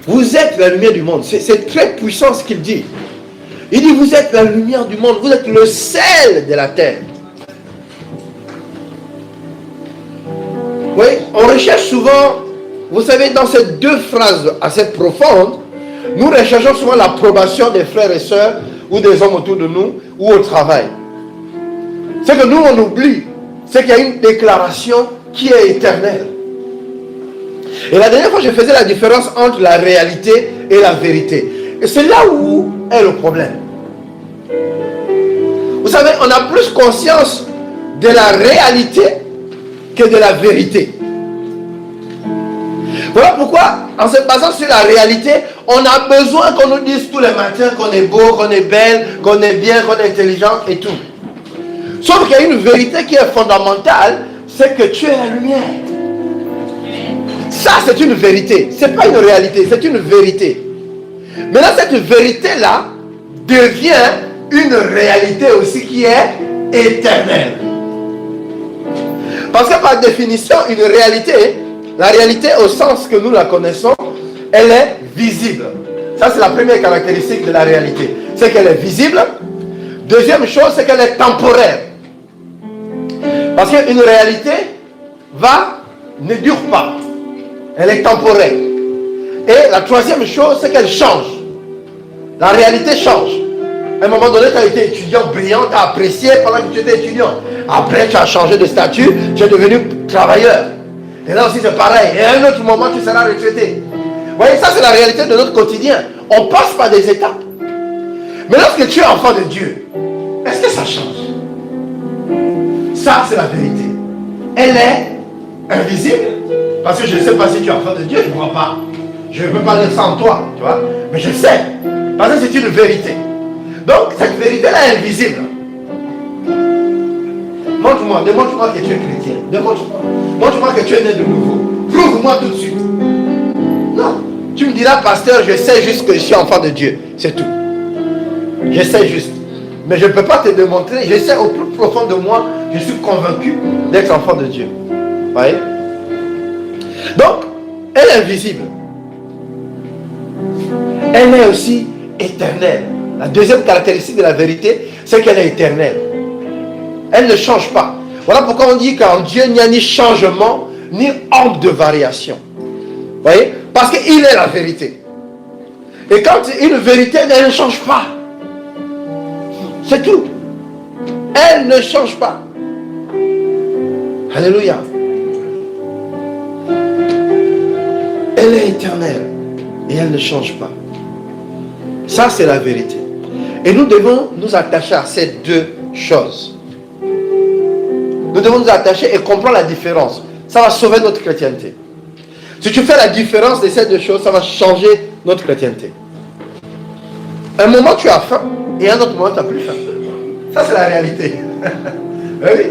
Vous êtes la lumière du monde. C'est très puissant ce qu'il dit. Il dit, vous êtes la lumière du monde. Vous êtes le sel de la terre. Oui, on recherche souvent, vous savez, dans ces deux phrases assez profondes, nous recherchons souvent l'approbation des frères et sœurs ou des hommes autour de nous ou au travail. Ce que nous, on oublie, c'est qu'il y a une déclaration qui est éternelle. Et la dernière fois, je faisais la différence entre la réalité et la vérité. Et c'est là où est le problème. Vous savez, on a plus conscience de la réalité que de la vérité. Voilà pourquoi, en se basant sur la réalité, on a besoin qu'on nous dise tous les matins qu'on est beau, qu'on est belle, qu'on est bien, qu'on est intelligent et tout. Sauf qu'il y a une vérité qui est fondamentale, c'est que tu es la lumière. Ça, c'est une vérité. Ce n'est pas une réalité, c'est une vérité. Maintenant, cette vérité-là devient une réalité aussi qui est éternelle. Parce que par définition, une réalité, la réalité au sens que nous la connaissons, elle est visible. Ça, c'est la première caractéristique de la réalité. C'est qu'elle est visible. Deuxième chose, c'est qu'elle est temporaire. Parce qu'une réalité ne dure pas. Elle est temporaire. Et la troisième chose, c'est qu'elle change. La réalité change. À un moment donné, tu as été étudiant brillant, tu as apprécié pendant que tu étais étudiant. Après, tu as changé de statut, tu es devenu travailleur. Et là aussi, c'est pareil. Et à un autre moment, tu seras retraité. Vous voyez, ça, c'est la réalité de notre quotidien. On passe par des étapes. Mais lorsque tu es enfant de Dieu, est-ce que ça change? Ça, c'est la vérité. Elle est invisible. Parce que je ne sais pas si tu es enfant de Dieu, je ne vois pas. Je ne peux pas dire ça en toi, tu vois. Mais je sais. Parce que c'est une vérité. Donc, cette vérité-là est invisible. Montre-moi, démontre-moi que tu es chrétien. Démontre-moi. Montre-moi que tu es né de nouveau. Prouve-moi tout de suite. Non. Tu me diras, pasteur, je sais juste que je suis enfant de Dieu. C'est tout. Je sais juste. Mais je ne peux pas te démontrer. Je sais au plus profond de moi, je suis convaincu d'être enfant de Dieu. Vous voyez? Donc, elle est invisible. Elle est aussi éternelle. La deuxième caractéristique de la vérité, c'est qu'elle est éternelle. Elle ne change pas. Voilà pourquoi on dit qu'en Dieu, il n'y a ni changement, ni ombre de variation. Vous voyez? Parce qu'il est la vérité. Et quand une vérité, elle ne change pas. C'est tout. Elle ne change pas. Alléluia. Elle est éternelle. Et elle ne change pas. Ça, c'est la vérité. Et nous devons nous attacher à ces deux choses. Nous devons nous attacher et comprendre la différence. Ça va sauver notre chrétienté. Si tu fais la différence de ces deux choses, ça va changer notre chrétienté. Un moment, tu as faim, et un autre moment, tu n'as plus faim. Ça, c'est la réalité. Oui.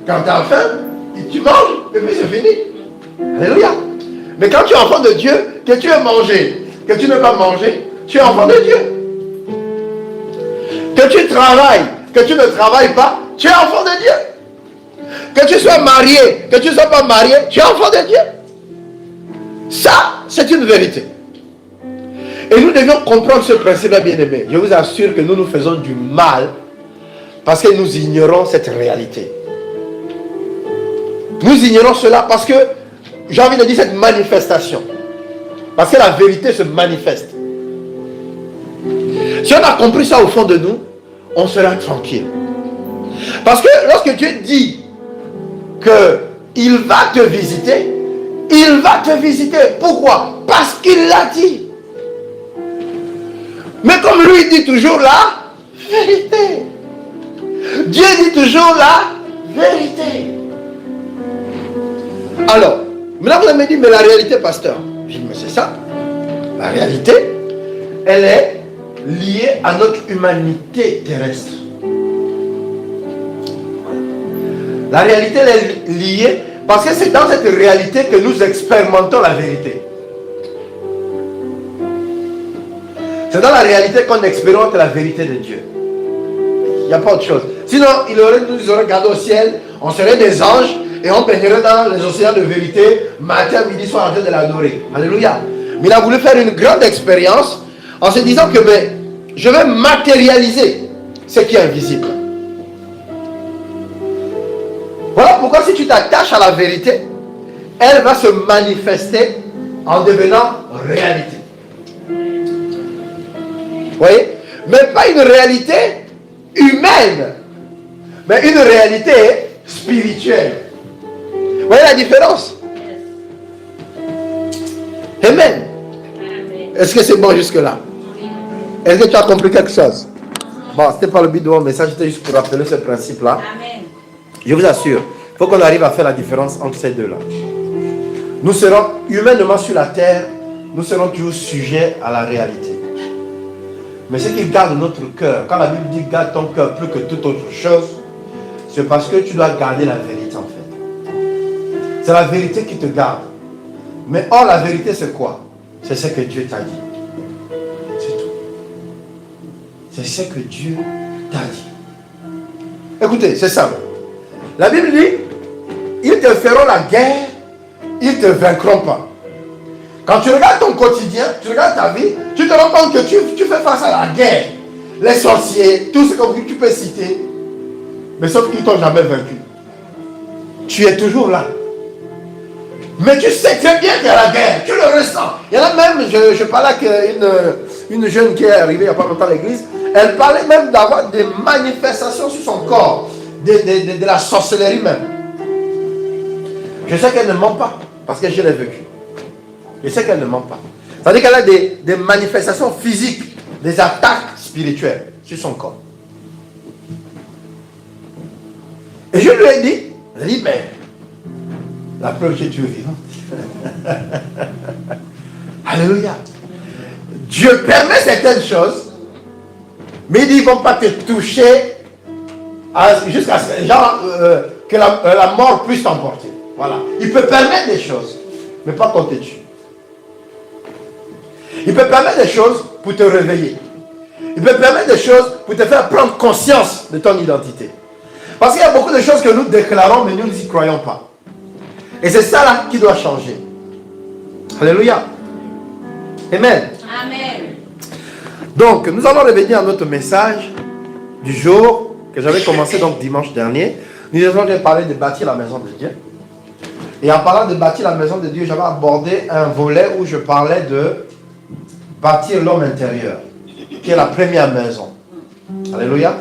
Quand tu as faim, tu manges, et puis c'est fini. Alléluia. Mais quand tu es enfant de Dieu, que tu aies mangé, que tu ne veux pas manger, tu es enfant de Dieu. Que tu travailles, que tu ne travailles pas, tu es enfant de Dieu. Que tu sois marié, que tu ne sois pas marié, tu es enfant de Dieu. Ça, c'est une vérité. Et nous devions comprendre ce principe-là, bien-aimé. Je vous assure que nous nous faisons du mal parce que nous ignorons cette réalité. Nous ignorons cela parce que, j'ai envie de dire, cette manifestation. Parce que la vérité se manifeste. Si on a compris ça au fond de nous, on sera tranquille. Parce que lorsque Dieu dit qu'il va te visiter, il va te visiter. Pourquoi? Parce qu'il l'a dit. Mais comme lui dit toujours la vérité. Dieu dit toujours la vérité. Alors, maintenant vous me dites, mais la réalité, pasteur. Je dis, mais c'est ça. La réalité, elle est liée à notre humanité terrestre. La réalité, elle est liée parce que c'est dans cette réalité que nous expérimentons la vérité. C'est dans la réalité qu'on expérimente la vérité de Dieu. Il n'y a pas autre chose. Sinon, nous aurait gardé au ciel, on serait des anges et on baignerait dans les océans de vérité, matin, midi, soir, en train de l'adorer. Alléluia. Mais il a voulu faire une grande expérience en se disant que je vais matérialiser ce qui est invisible. Voilà pourquoi si tu t'attaches à la vérité, elle va se manifester en devenant réalité. Vous voyez? Mais pas une réalité humaine, mais une réalité spirituelle. Vous voyez la différence? Amen. Est-ce que c'est bon jusque-là? Est-ce que tu as compris quelque chose? Bon, ce n'était pas le but de mon message, c'était juste pour rappeler ce principe-là. Je vous assure, il faut qu'on arrive à faire la différence entre ces deux-là. Nous serons humainement sur la terre, nous serons toujours sujets à la réalité. Mais ce qui garde notre cœur, quand la Bible dit garde ton cœur plus que toute autre chose, c'est parce que tu dois garder la vérité en fait. C'est la vérité qui te garde. Mais or la vérité c'est quoi? C'est ce que Dieu t'a dit. C'est tout. C'est ce que Dieu t'a dit. Écoutez, c'est simple. La Bible dit, ils te feront la guerre, ils ne te vaincront pas. Quand tu regardes ton quotidien, tu regardes ta vie, tu te rends compte que tu fais face à la guerre. Les sorciers, tout ce que tu peux citer. Mais sauf qu'ils ne t'ont jamais vaincu. Tu es toujours là. Mais tu sais très bien qu'il y a la guerre. Tu le ressens. Il y en a même, je parlais avec une jeune qui est arrivée il n'y a pas longtemps à l'église. Elle parlait même d'avoir des manifestations sur son corps. De la sorcellerie même. Je sais qu'elle ne ment pas. Parce que je l'ai vécu. Je sais qu'elle ne ment pas. C'est-à-dire qu'elle a des manifestations physiques, des attaques spirituelles sur son corps. Et je lui ai dit, mais la preuve que tu es vivant. Alléluia. Dieu permet certaines choses, mais il dit, ils ne vont pas te toucher jusqu'à ce que la mort puisse t'emporter. Voilà. Il peut permettre des choses, mais pas qu'on te tue. Il peut permettre des choses pour te réveiller. Il peut permettre des choses pour te faire prendre conscience de ton identité. Parce qu'il y a beaucoup de choses que nous déclarons, mais nous n'y croyons pas. Et c'est ça là qui doit changer. Alléluia. Amen. Amen. Donc, nous allons revenir à notre message du jour que j'avais commencé donc dimanche dernier. Nous avons parlé de bâtir la maison de Dieu. Et en parlant de bâtir la maison de Dieu, j'avais abordé un volet où je parlais de bâtir l'homme intérieur, qui est la première maison. Alléluia.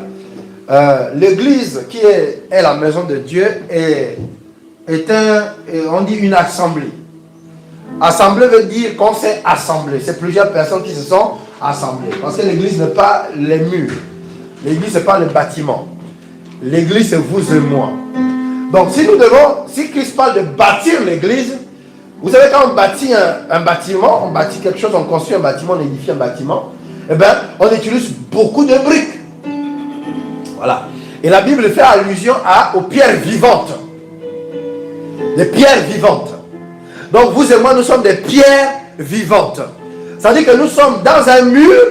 L'église qui est la maison de Dieu est on dit une assemblée. Assemblée veut dire qu'on s'est assemblé. C'est plusieurs personnes qui se sont assemblées. Parce que l'église n'est pas les murs. L'église n'est pas le bâtiment. L'église c'est vous et moi. Donc si Christ parle de bâtir l'église, vous savez quand on bâtit un bâtiment, on bâtit quelque chose, on construit un bâtiment, on édifie un bâtiment, eh bien on utilise beaucoup de briques. Voilà. Et la Bible fait allusion aux pierres vivantes. Les pierres vivantes. Donc vous et moi, nous sommes des pierres vivantes. Ça veut dire que nous sommes dans un mur,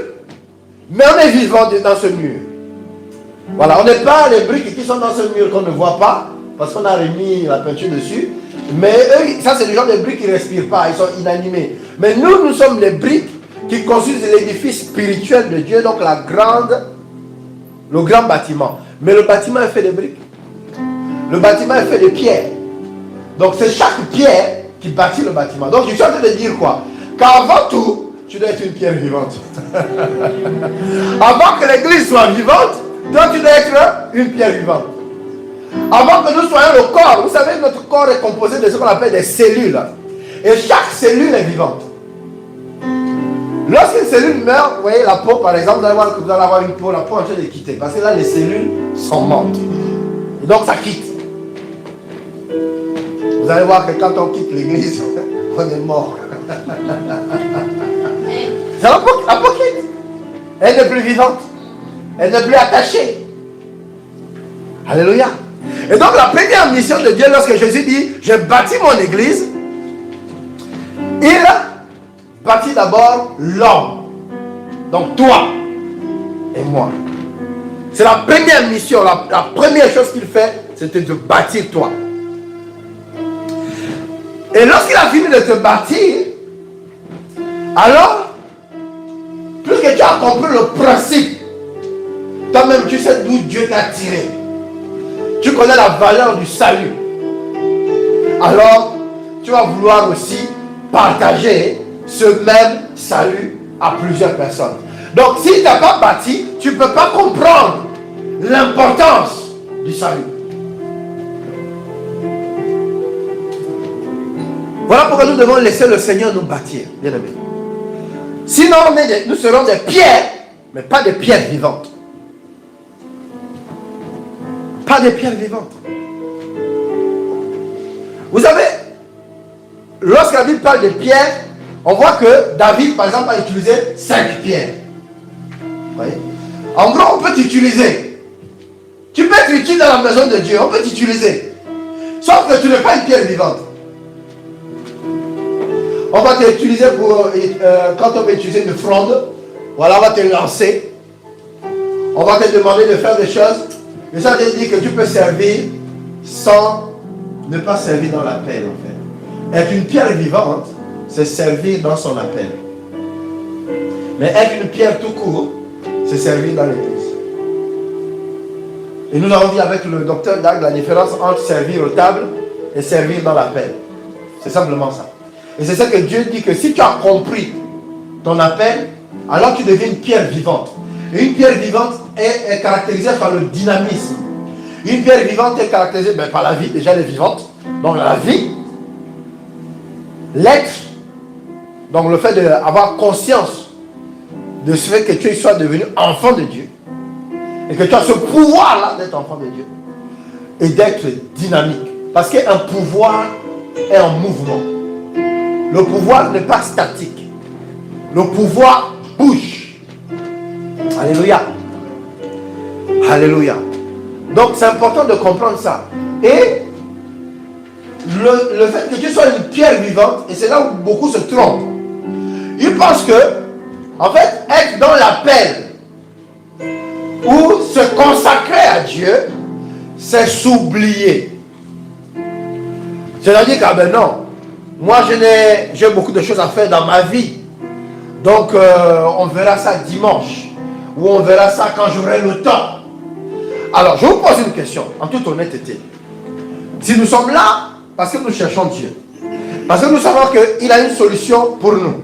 mais on est vivant dans ce mur. Voilà, on n'est pas les briques qui sont dans ce mur qu'on ne voit pas, parce qu'on a remis la peinture dessus. Mais eux, ça c'est le genre de briques qui ne respirent pas, ils sont inanimés. Mais nous sommes les briques qui construisent l'édifice spirituel de Dieu, donc le grand bâtiment. Mais le bâtiment est fait de briques. Le bâtiment est fait de pierres. Donc c'est chaque pierre qui bâtit le bâtiment. Donc je suis en train de dire quoi? Qu'avant tout, tu dois être une pierre vivante. Avant que l'église soit vivante, toi tu dois être une pierre vivante. Avant que nous soyons le corps, vous savez, notre corps est composé de ce qu'on appelle des cellules. Et chaque cellule est vivante. Lorsqu'une cellule meurt, vous voyez la peau par exemple, vous allez avoir une peau, la peau est en train de quitter. Parce que là, les cellules sont mortes. Et donc ça quitte. Vous allez voir que quand on quitte l'église, on est mort. C'est la peau quitte. Elle n'est plus vivante. Elle n'est plus attachée. Alléluia. Et donc la première mission de Dieu, lorsque Jésus dit, j'ai bâti mon église, il bâtit d'abord l'homme. Donc toi et moi. C'est la première mission, la première chose qu'il fait, c'était de bâtir toi. Et lorsqu'il a fini de te bâtir, alors, puisque tu as compris le principe, toi-même tu sais d'où Dieu t'a tiré. Tu connais la valeur du salut. Alors, tu vas vouloir aussi partager ce même salut à plusieurs personnes. Donc, si tu n'as pas bâti, tu ne peux pas comprendre l'importance du salut. Voilà pourquoi nous devons laisser le Seigneur nous bâtir, bien aimés. Sinon, nous serons des pierres, mais pas des pierres vivantes. Pas des pierres vivantes. Vous savez, lorsque la Bible parle de pierres, on voit que David, par exemple, a utilisé 5 pierres. Vous voyez? En gros, on peut t'utiliser. Tu peux être utile dans la maison de Dieu, on peut t'utiliser. Sauf que tu n'es pas une pierre vivante. On va t'utiliser pour, quand on va utiliser une fronde, voilà, on va te lancer. On va te demander de faire des choses. Et ça te dit que tu peux servir sans ne pas servir dans l'appel, en fait. Être une pierre vivante, c'est servir dans son appel. Mais être une pierre tout court, c'est servir dans l'église. Et nous avons vu avec le docteur Dag la différence entre servir aux tables et servir dans l'appel. C'est simplement ça. Et c'est ça que Dieu dit, que si tu as compris ton appel, alors tu deviens une pierre vivante. Et une pierre vivante est caractérisée par le dynamisme. Une pierre vivante est caractérisée par la vie, déjà elle est vivante. Donc la vie, l'être, donc le fait d'avoir conscience de ce fait que tu sois devenu enfant de Dieu, et que tu as ce pouvoir-là d'être enfant de Dieu, et d'être dynamique. Parce qu'un pouvoir est en mouvement. Le pouvoir n'est pas statique. Le pouvoir bouge. Alléluia. Alléluia. Donc c'est important de comprendre ça. Et le fait que tu sois une pierre vivante, et c'est là où beaucoup se trompent. Ils pensent que, en fait, être dans l'appel ou se consacrer à Dieu, c'est s'oublier. C'est-à-dire que, ben non, moi j'ai beaucoup de choses à faire dans ma vie. Donc on verra ça dimanche. Ou on verra ça quand j'aurai le temps. Alors je vous pose une question, en toute honnêteté. Si nous sommes là, parce que nous cherchons Dieu. Parce que nous savons qu'il a une solution pour nous.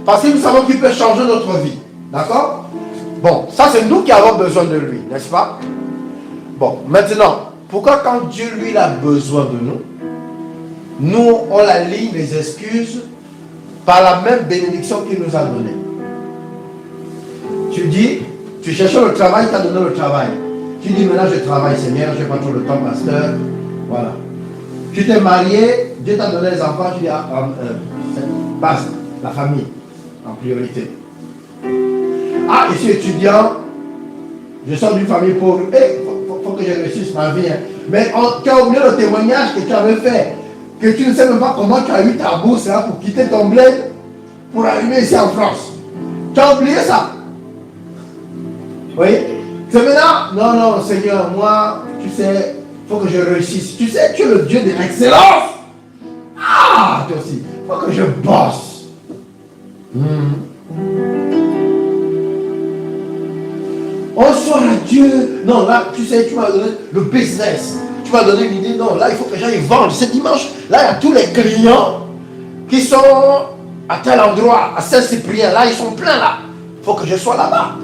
Parce que nous savons qu'il peut changer notre vie. D'accord? Bon, ça c'est nous qui avons besoin de lui, n'est-ce pas? Bon, maintenant, pourquoi quand Dieu lui il a besoin de nous, nous on la ligne des excuses par la même bénédiction qu'il nous a donnée? Tu dis, tu cherchais le travail, il t'a donné le travail. Tu dis maintenant je travaille Seigneur, je n'ai pas trop le temps pasteur. Voilà. Tu t'es marié, Dieu t'a donné les enfants, tu dis basta, la famille en priorité. Ah, je suis étudiant, je sors d'une famille pauvre, faut que je réussisse ma vie. Hein. Mais tu as oublié le témoignage que tu avais fait, que tu ne sais même pas comment tu as eu ta bourse là, pour quitter ton bled, pour arriver ici en France. Tu as oublié ça. Oui. C'est maintenant, non, Seigneur, moi, tu sais, il faut que je réussisse. Tu sais, tu es le Dieu de l'excellence. Ah, toi aussi, il faut que je bosse. On soit à Dieu. Non, là, tu sais, tu m'as donné le business. Tu m'as donné l'idée, non, là, il faut que j'aille vendre. C'est dimanche, là, il y a tous les clients qui sont à tel endroit, à Saint-Cyprien. Là, ils sont pleins, là. Il faut que je sois là-bas.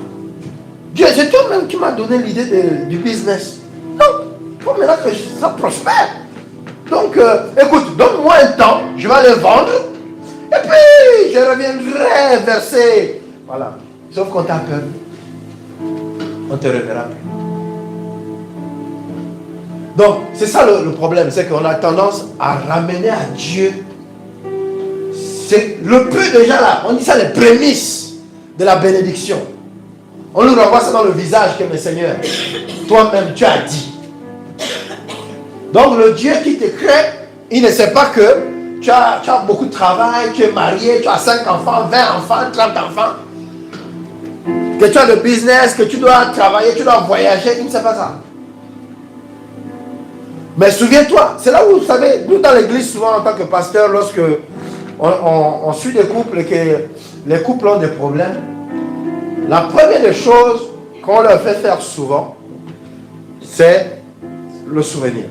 Dieu, c'est toi-même qui m'a donné l'idée du business. Non, il faut maintenant que ça prospère. Donc, écoute, donne-moi un temps, je vais aller vendre. Et puis, je reviendrai verser. Voilà. Sauf qu'on t'a peur. On ne te reverra plus. Donc, c'est ça le problème. C'est qu'on a tendance à ramener à Dieu. C'est le peu déjà là. On dit ça les prémices de la bénédiction. On nous renvoie ça dans le visage que, mes seigneurs, toi-même tu as dit. Donc le Dieu qui te crée, il ne sait pas que tu as beaucoup de travail, tu es marié, tu as 5 enfants, 20 enfants, 30 enfants. que tu as le business, que tu dois travailler, tu dois voyager. Il ne sait pas ça. Mais souviens-toi, c'est là où, vous savez, nous dans l'église, souvent en tant que pasteur, lorsque on suit des couples et que les couples ont des problèmes, la première des choses qu'on leur fait faire souvent, c'est le souvenir.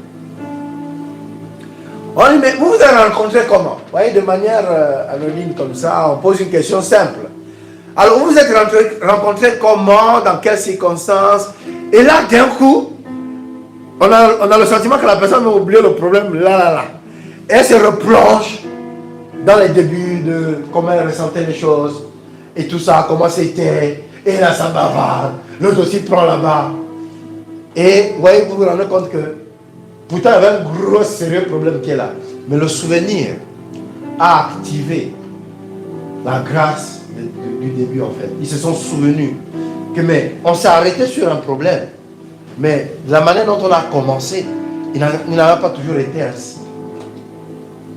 On dit, mais vous vous avez rencontré comment? Vous voyez, de manière anonyme comme ça, on pose une question simple. Alors, vous vous êtes rencontrés comment? Dans quelles circonstances? Et là, d'un coup, on a le sentiment que la personne a oublié le problème là. Et elle se replonge dans les débuts de comment elle ressentait les choses et tout ça, comment c'était. Et là, ça bavarde. L'autre aussi prend là-bas. Et vous voyez, vous vous rendez compte que pourtant, il y avait un gros sérieux problème qui est là. Mais le souvenir a activé la grâce du début en fait. Ils se sont souvenus que mais on s'est arrêté sur un problème. Mais la manière dont on a commencé, il n'avait pas toujours été ainsi.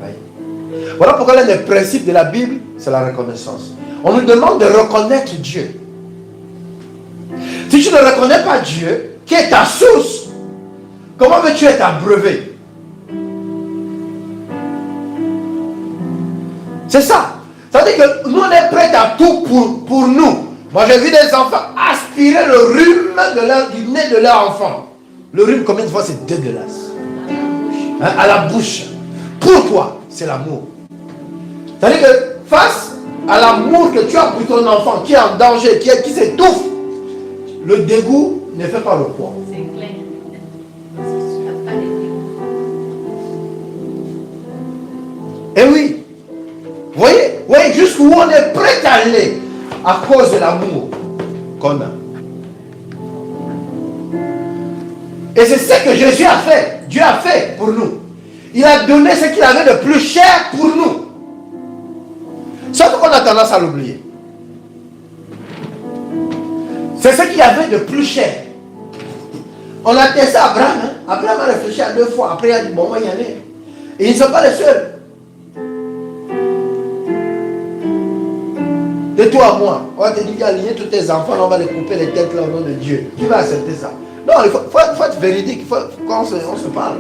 Oui. Voilà pourquoi l'un des principes de la Bible, c'est la reconnaissance. On nous demande de reconnaître Dieu. Si tu ne reconnais pas Dieu, qui est ta source, comment veux-tu être abreuvé? C'est ça. Ça veut dire que nous, on est prêts à tout pour nous. Moi, j'ai vu des enfants aspirer le rhume du nez de leur enfant. Le rhume, combien de fois c'est dégueulasse? Hein, à la bouche. Pourquoi? C'est l'amour. C'est-à-dire que face à l'amour que tu as pour ton enfant, qui est en danger, qui s'étouffe, le dégoût ne fait pas le poids. C'est clair. Et oui. Vous voyez jusqu'où on est prêt à aller à cause de l'amour qu'on a. Et c'est ce que Jésus a fait. Dieu a fait pour nous. Il a donné ce qu'il avait de plus cher pour nous. Sauf qu'on a tendance à l'oublier. C'est ce qu'il y avait de plus cher. On a testé Abraham. Hein? Abraham a réfléchi à 2 fois. Après, il a dit, bon, on va y aller. Et ils ne sont pas les seuls. De toi à moi, on va te dire d'aligner tous tes enfants, on va les couper les têtes là au nom de Dieu. Qui va accepter ça? Non, il faut être véridique, quand on se parle.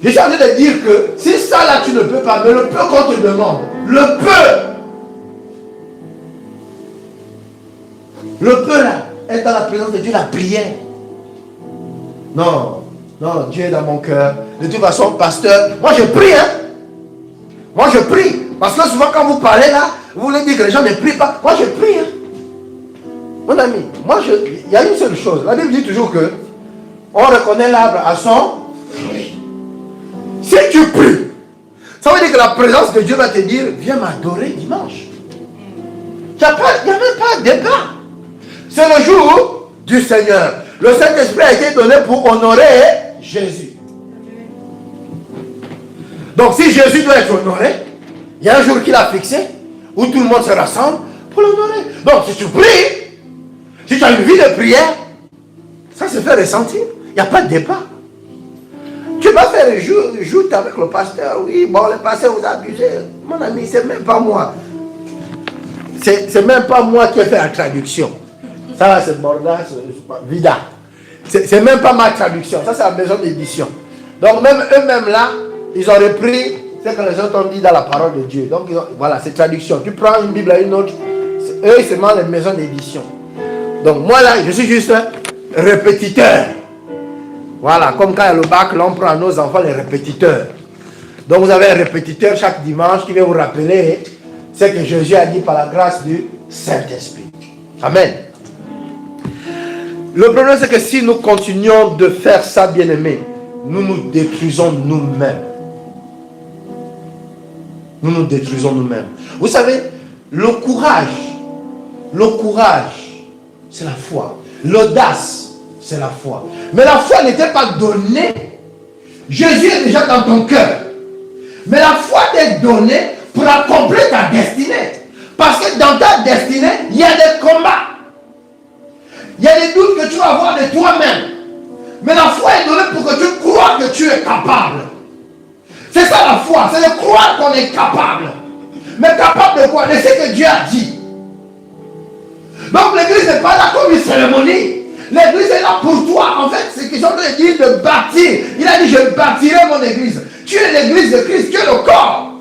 Je suis en train de dire que si ça là tu ne peux pas, mais le peu qu'on te demande, le peu là, est dans la présence de Dieu, la prière. Non, Dieu est dans mon cœur. De toute façon, pasteur, moi je prie, hein. Moi je prie. Parce que souvent quand vous parlez là, vous voulez dire que les gens ne prient pas. Moi je prie, hein. Mon ami, il y a une seule chose. La Bible dit toujours que on reconnaît l'arbre à son fruit. Si tu pries, ça veut dire que la présence de Dieu va te dire, viens m'adorer dimanche. Il n'y a même pas de débat. C'est le jour du Seigneur. Le Saint-Esprit a été donné pour honorer Jésus. Donc si Jésus doit être honoré, il y a un jour qu'il a fixé où tout le monde se rassemble pour l'honorer. Donc si tu pries, si tu as une vie de prière, ça se fait ressentir. Il n'y a pas de débat. Tu vas faire le joute avec le pasteur. Oui, bon, le pasteur vous a abusé. Mon ami, c'est même pas moi. C'est même pas moi qui ai fait la traduction. Ça, c'est Bordas, Vida. C'est même pas ma traduction. Ça, c'est la maison d'édition. Donc, même eux-mêmes là, ils ont repris ce que les autres ont dit dans la parole de Dieu. Donc, voilà, c'est traduction. Tu prends une Bible à une autre, eux, c'est seulement les maisons d'édition. Donc, moi là, je suis juste répétiteur. Voilà, comme quand il y a le bac, là, on prend à nos enfants les répétiteurs. Donc, vous avez un répétiteur chaque dimanche qui vient vous rappeler ce que Jésus a dit par la grâce du Saint-Esprit. Amen. Le problème, c'est que si nous continuons de faire ça, bien-aimés, nous nous détruisons nous-mêmes. Nous nous détruisons nous-mêmes. Vous savez, le courage, c'est la foi. L'audace, c'est la foi. Mais la foi n'était pas donnée. Jésus est déjà dans ton cœur. Mais la foi t'est donnée pour accomplir ta destinée. Parce que dans ta destinée, il y a des combats. Il y a des doutes que tu vas avoir de toi-même. Mais la foi est donnée pour que tu crois que tu es capable. C'est ça la foi, c'est de croire qu'on est capable. Mais capable de quoi? De ce que Dieu a dit. Donc l'église n'est pas là comme une cérémonie. L'église est là pour toi. En fait, c'est qu'ils sont en train de dire de bâtir. Il a dit, je bâtirai mon église. Tu es l'église de Christ, tu es le corps.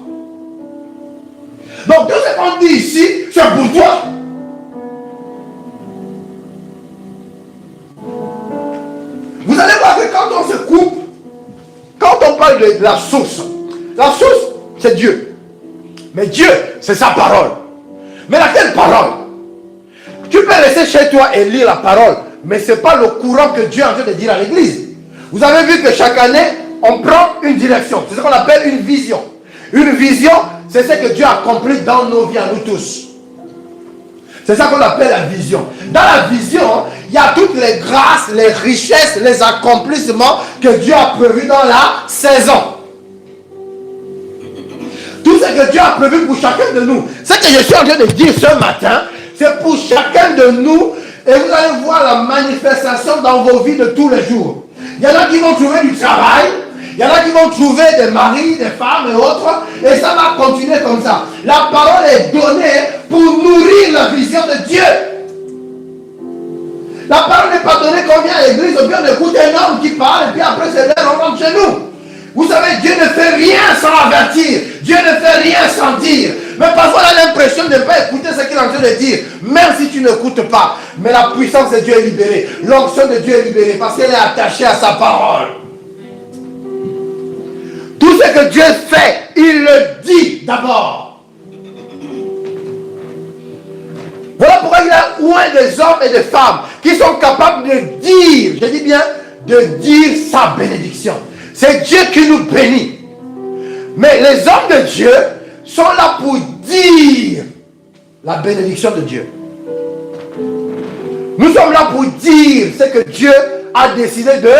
Donc tout ce qu'on dit ici, c'est pour toi. Vous allez voir que quand on se coupe, quand on parle de la source, c'est Dieu. Mais Dieu, c'est sa parole. Mais laquelle parole? Tu peux rester chez toi et lire la parole, mais ce n'est pas le courant que Dieu est en train de dire à l'église. Vous avez vu que chaque année, on prend une direction. C'est ce qu'on appelle une vision. Une vision, c'est ce que Dieu a accompli dans nos vies, à nous tous. C'est ça qu'on appelle la vision. Dans la vision, il y a toutes les grâces, les richesses, les accomplissements que Dieu a prévus dans la saison. Tout ce que Dieu a prévu pour chacun de nous. Ce que je suis en train de dire ce matin, c'est pour chacun de nous. Et vous allez voir la manifestation dans vos vies de tous les jours. Il y en a qui vont trouver du travail. Il y en a qui vont trouver des maris, des femmes et autres. Et ça va continuer comme ça. La parole est donnée pour nourrir la vision de Dieu. La parole n'est pas donnée quand on vient à l'église, ou bien on écoute un homme qui parle, et puis après c'est l'heure, on rentre chez nous. Vous savez, Dieu ne fait rien sans avertir. Dieu ne fait rien sans dire. Mais parfois, on a l'impression de ne pas écouter ce qu'il est en train de dire. Même si tu n'écoutes pas. Mais la puissance de Dieu est libérée. L'onction de Dieu est libérée. Parce qu'elle est attachée à sa parole. Tout ce que Dieu fait, il le dit d'abord. Voilà pourquoi il a loin des hommes et des femmes qui sont capables de dire, je dis bien, de dire sa bénédiction. C'est Dieu qui nous bénit. Mais les hommes de Dieu sont là pour dire la bénédiction de Dieu. Nous sommes là pour dire ce que Dieu a décidé de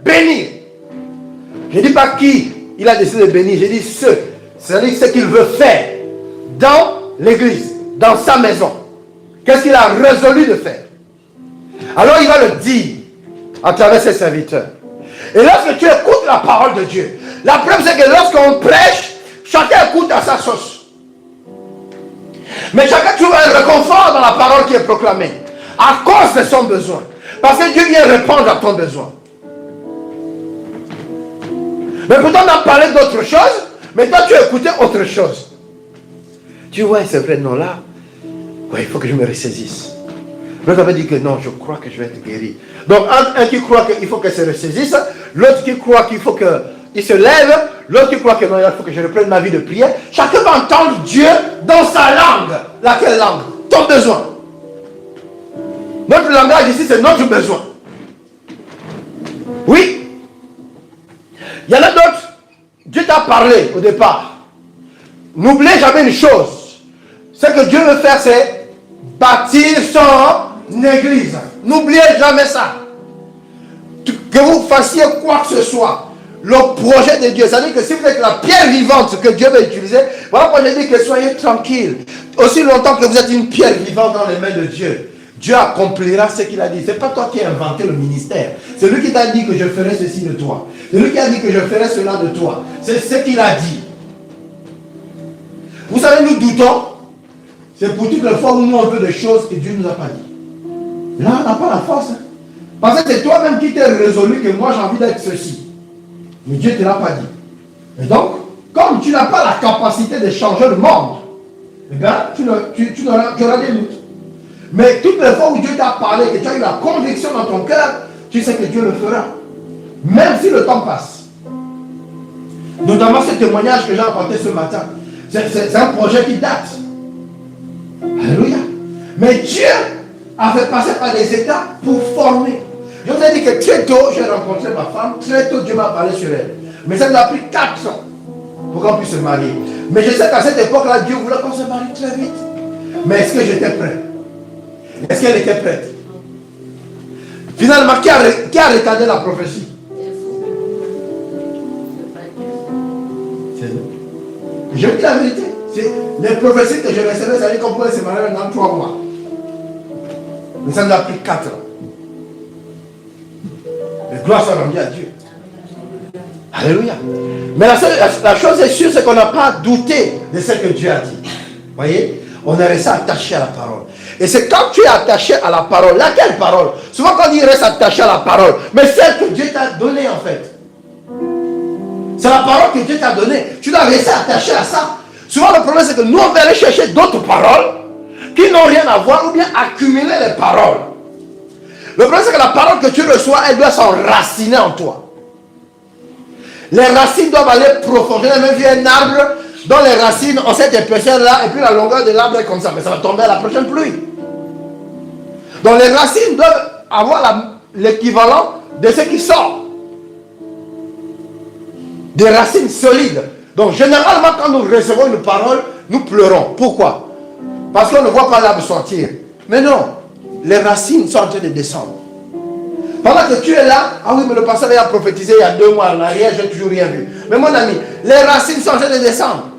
bénir. Je ne dis pas qui il a décidé de bénir, je dis ceux. C'est-à-dire ce qu'il veut faire dans l'église, dans sa maison. Qu'est-ce qu'il a résolu de faire? Alors il va le dire à travers ses serviteurs. Et lorsque tu écoutes la parole de Dieu, la preuve c'est que lorsqu'on prêche, chacun écoute à sa sauce. Mais chacun trouve un réconfort dans la parole qui est proclamée, à cause de son besoin. Parce que Dieu vient répondre à ton besoin. Mais pourtant on a parlé d'autre chose, mais toi tu as écouté autre chose. Tu vois, c'est vrai, non là, ouais, il faut que je me ressaisisse. L'autre avait dit que non, je crois que je vais être guéri. Donc, un qui croit qu'il faut qu'elle se ressaisisse, l'autre qui croit qu'il faut qu'il se lève, l'autre qui croit que non, il faut que je reprenne ma vie de prière. Chacun va entendre Dieu dans sa langue. Laquelle langue? Ton besoin. Notre langage ici, c'est notre besoin. Oui. Il y en a d'autres. Dieu t'a parlé au départ. N'oubliez jamais une chose. Ce que Dieu veut faire, c'est bâtir son église. N'oubliez jamais ça. Que vous fassiez quoi que ce soit, le projet de Dieu, c'est-à-dire que si vous êtes la pierre vivante que Dieu veut utiliser, voilà pourquoi je dis que soyez tranquille. Aussi longtemps que vous êtes une pierre vivante dans les mains de Dieu, Dieu accomplira ce qu'il a dit. Ce n'est pas toi qui as inventé le ministère. C'est lui qui t'a dit que je ferai ceci de toi. C'est lui qui a dit que je ferai cela de toi. C'est ce qu'il a dit. Vous savez, nous doutons. C'est pour toutes les fois où nous on veut des choses que Dieu ne nous a pas dit. Là, on n'a pas la force. Parce que c'est toi-même qui t'es résolu que moi j'ai envie d'être ceci. Mais Dieu ne te l'a pas dit. Et donc, comme tu n'as pas la capacité de changer le monde, eh bien, tu auras des doutes. Mais toutes les fois où Dieu t'a parlé, que tu as eu la conviction dans ton cœur, tu sais que Dieu le fera. Même si le temps passe. Notamment ce témoignage que j'ai apporté ce matin. C'est un projet qui date. Alléluia. Mais Dieu a fait passer par des étapes pour former. Je vous ai dit que très tôt, j'ai rencontré ma femme. Très tôt, Dieu m'a parlé sur elle. Mais ça nous a pris 4 ans pour qu'on puisse se marier. Mais je sais qu'à cette époque-là, Dieu voulait qu'on se marie très vite. Mais est-ce que j'étais prêt? Est-ce qu'elle était prête? Finalement, qui a retardé la prophétie? C'est nous. Je vous dis la vérité. Les prophéties que je recevais, ça dit qu'on pouvait se marier dans 3 mois. Mais ça nous a pris 4 ans. Les gloires sont rendues à Dieu. Alléluia. Mais la chose est sûre, c'est qu'on n'a pas douté de ce que Dieu a dit. Vous voyez? On est resté attaché à la parole. Et c'est quand tu es attaché à la parole. Laquelle parole? Souvent quand on dit reste attaché à la parole, mais celle que Dieu t'a donnée en fait. C'est la parole que Dieu t'a donnée. Tu dois rester attaché à ça. Souvent le problème c'est que nous on va aller chercher d'autres paroles qui n'ont rien à voir ou bien accumuler les paroles. Le problème c'est que la parole que tu reçois, elle doit s'enraciner en toi. Les racines doivent aller profondément. Même vu un arbre dont les racines ont cette épaisseur-là, et puis la longueur de l'arbre est comme ça, mais ça va tomber à la prochaine pluie. Donc les racines doivent avoir l'équivalent de ce qui sort. Des racines solides. Donc généralement, quand nous recevons une parole, nous pleurons. Pourquoi? Parce qu'on ne voit pas l'arbre sortir. Mais non, les racines sont en train de descendre. Pendant que tu es là, ah oui, mais le pasteur a prophétisé il y a 2 mois en arrière, je n'ai toujours rien vu. Mais mon ami, les racines sont en train de descendre.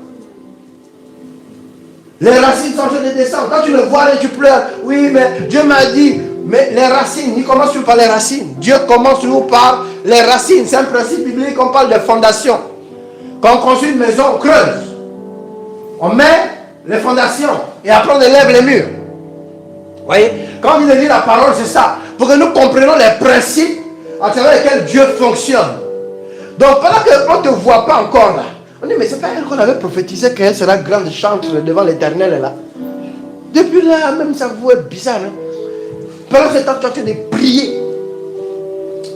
Les racines sont en train de descendre. Quand tu le vois et tu pleures, oui, mais Dieu m'a dit, mais les racines, il commence toujours par les racines. Dieu commence toujours par les racines. C'est un principe biblique, on parle de fondation. Quand on construit une maison, on creuse. On met les fondations et après on élève les murs. Vous voyez? Quand on dit de lire la parole, c'est ça. Pour que nous comprenions les principes à travers lesquels Dieu fonctionne. Donc pendant qu'on ne te voit pas encore là, on dit mais c'est pas elle qu'on avait prophétisé qu'elle sera grande chantre devant l'Éternel là. Depuis là, même sa voix est bizarre. Hein? Pendant ce temps, tu es en train de prier.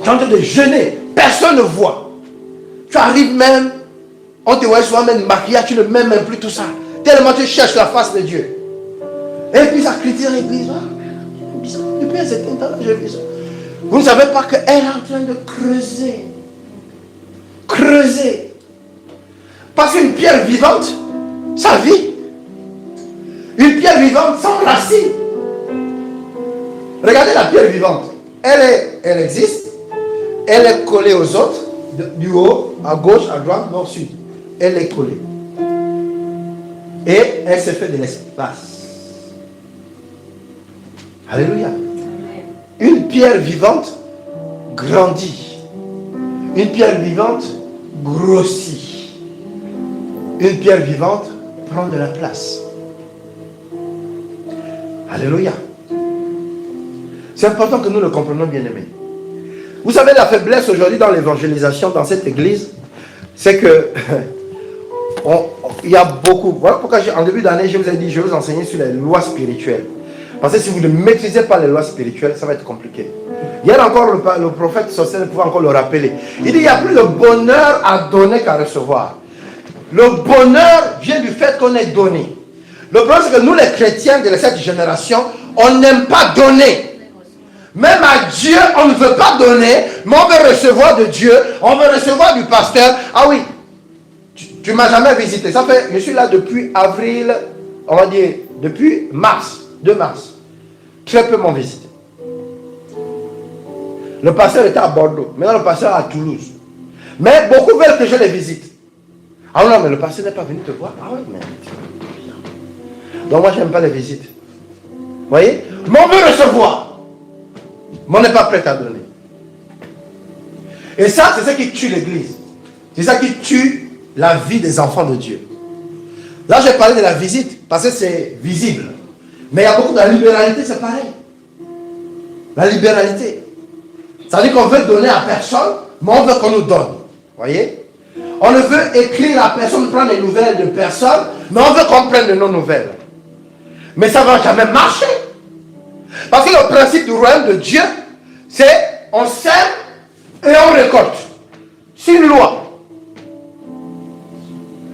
Tu es en train de jeûner. Personne ne voit. Tu arrives même, on te voit souvent même maquillage, tu ne mets même plus tout ça. Tellement tu cherches la face de Dieu. Et puis ça critique l'église. Depuis un certain temps, j'ai vu ça. Vous ne savez pas qu'elle est en train de creuser. Creuser. Parce qu'une pierre vivante, ça vit. Une pierre vivante sans racine. Regardez la pierre vivante. Elle existe. Elle est collée aux autres. Du haut, à gauche, à droite, nord, sud. Elle est collée. Et elle se fait de l'espace. Alléluia. Une pierre vivante grandit. Une pierre vivante grossit. Une pierre vivante prend de la place. Alléluia. C'est important que nous le comprenions, bien-aimés. Vous savez, la faiblesse aujourd'hui dans l'évangélisation, dans cette église, c'est que il y a beaucoup. Voilà pourquoi en début d'année, je vous ai dit, je vais vous enseigner sur les lois spirituelles. Parce que si vous ne maîtrisez pas les lois spirituelles, ça va être compliqué. Hier encore, le prophète social pouvait encore le rappeler. Il dit, il n'y a plus de bonheur à donner qu'à recevoir. Le bonheur vient du fait qu'on est donné. Le problème, c'est que nous, les chrétiens de cette génération, on n'aime pas donner. Même à Dieu, on ne veut pas donner, mais on veut recevoir de Dieu, on veut recevoir du pasteur. Ah oui, tu ne m'as jamais visité. Ça fait, je suis là depuis avril, on va dire, depuis mars. 2 mars. Très peu m'ont visité. Le pasteur était à Bordeaux. Maintenant, le pasteur est à Toulouse. Mais beaucoup veulent que je les visite. Ah non, mais le pasteur n'est pas venu te voir. Ah oui, mais... Donc moi, je n'aime pas les visites. Vous voyez? Mais on veut recevoir. Mais on n'est pas prêt à donner. Et ça, c'est ce qui tue l'église. C'est ça qui tue la vie des enfants de Dieu. Là, j'ai parlé de la visite parce que c'est visible. Mais il y a beaucoup de la libéralité, c'est pareil. La libéralité. Ça veut dire qu'on veut donner à personne, mais on veut qu'on nous donne. Vous voyez? On ne veut écrire à personne, prendre les nouvelles de personne, mais on veut qu'on prenne de nos nouvelles. Mais ça ne va jamais marcher. Parce que le principe du royaume de Dieu, c'est on sème et on récolte. C'est une loi.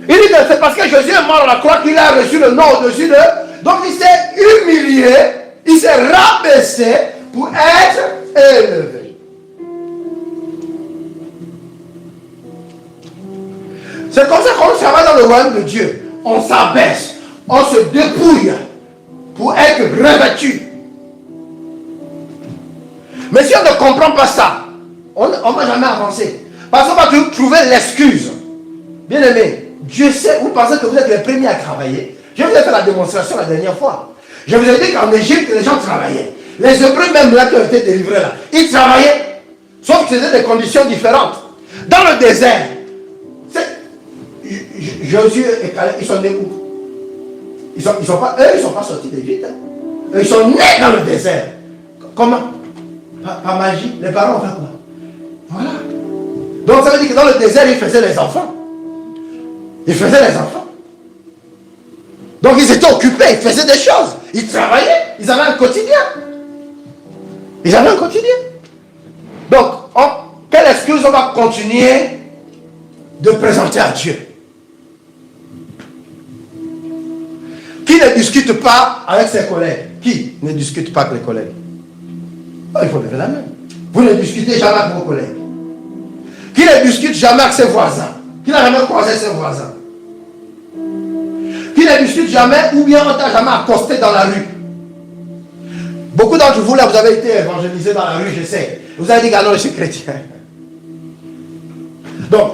Il dit que c'est parce que Jésus est mort à la croix qu'il a reçu le nom au-dessus de... Donc il s'est humilié, il s'est rabaissé pour être élevé. C'est comme ça qu'on travaille dans le royaume de Dieu. On s'abaisse, on se dépouille pour être revêtu. Mais si on ne comprend pas ça, on ne va jamais avancer. Parce qu'on va toujours trouver l'excuse. Bien aimé, Dieu sait, vous pensez que vous êtes les premiers à travailler. Je vous ai fait la démonstration la dernière fois. Je vous ai dit qu'en Égypte, les gens travaillaient. Les Hébreux même là qui ont été délivrés là, ils travaillaient. Sauf que c'était des conditions différentes. Dans le désert, Josué et Caleb, ils sont nés où? Ils sont pas sortis d'Égypte. Hein. Ils sont nés dans le désert. Comment? Par magie. Les parents ont fait quoi? Voilà. Donc ça veut dire que dans le désert, ils faisaient les enfants. Ils faisaient les enfants. Donc ils étaient occupés, ils faisaient des choses. Ils travaillaient, ils avaient un quotidien. Ils avaient un quotidien. Donc, quelle excuse on va continuer de présenter à Dieu? Qui ne discute pas avec ses collègues? Qui ne discute pas avec les collègues? Oh, il faut lever la main. Vous ne discutez jamais avec vos collègues. Qui ne discute jamais avec ses voisins? Qui n'a jamais croisé ses voisins? Qui ne discute jamais ou bien on t'a jamais accosté dans la rue? Beaucoup d'entre vous là, vous avez été évangélisés dans la rue, je sais. Vous avez dit que non, je suis chrétien. Donc,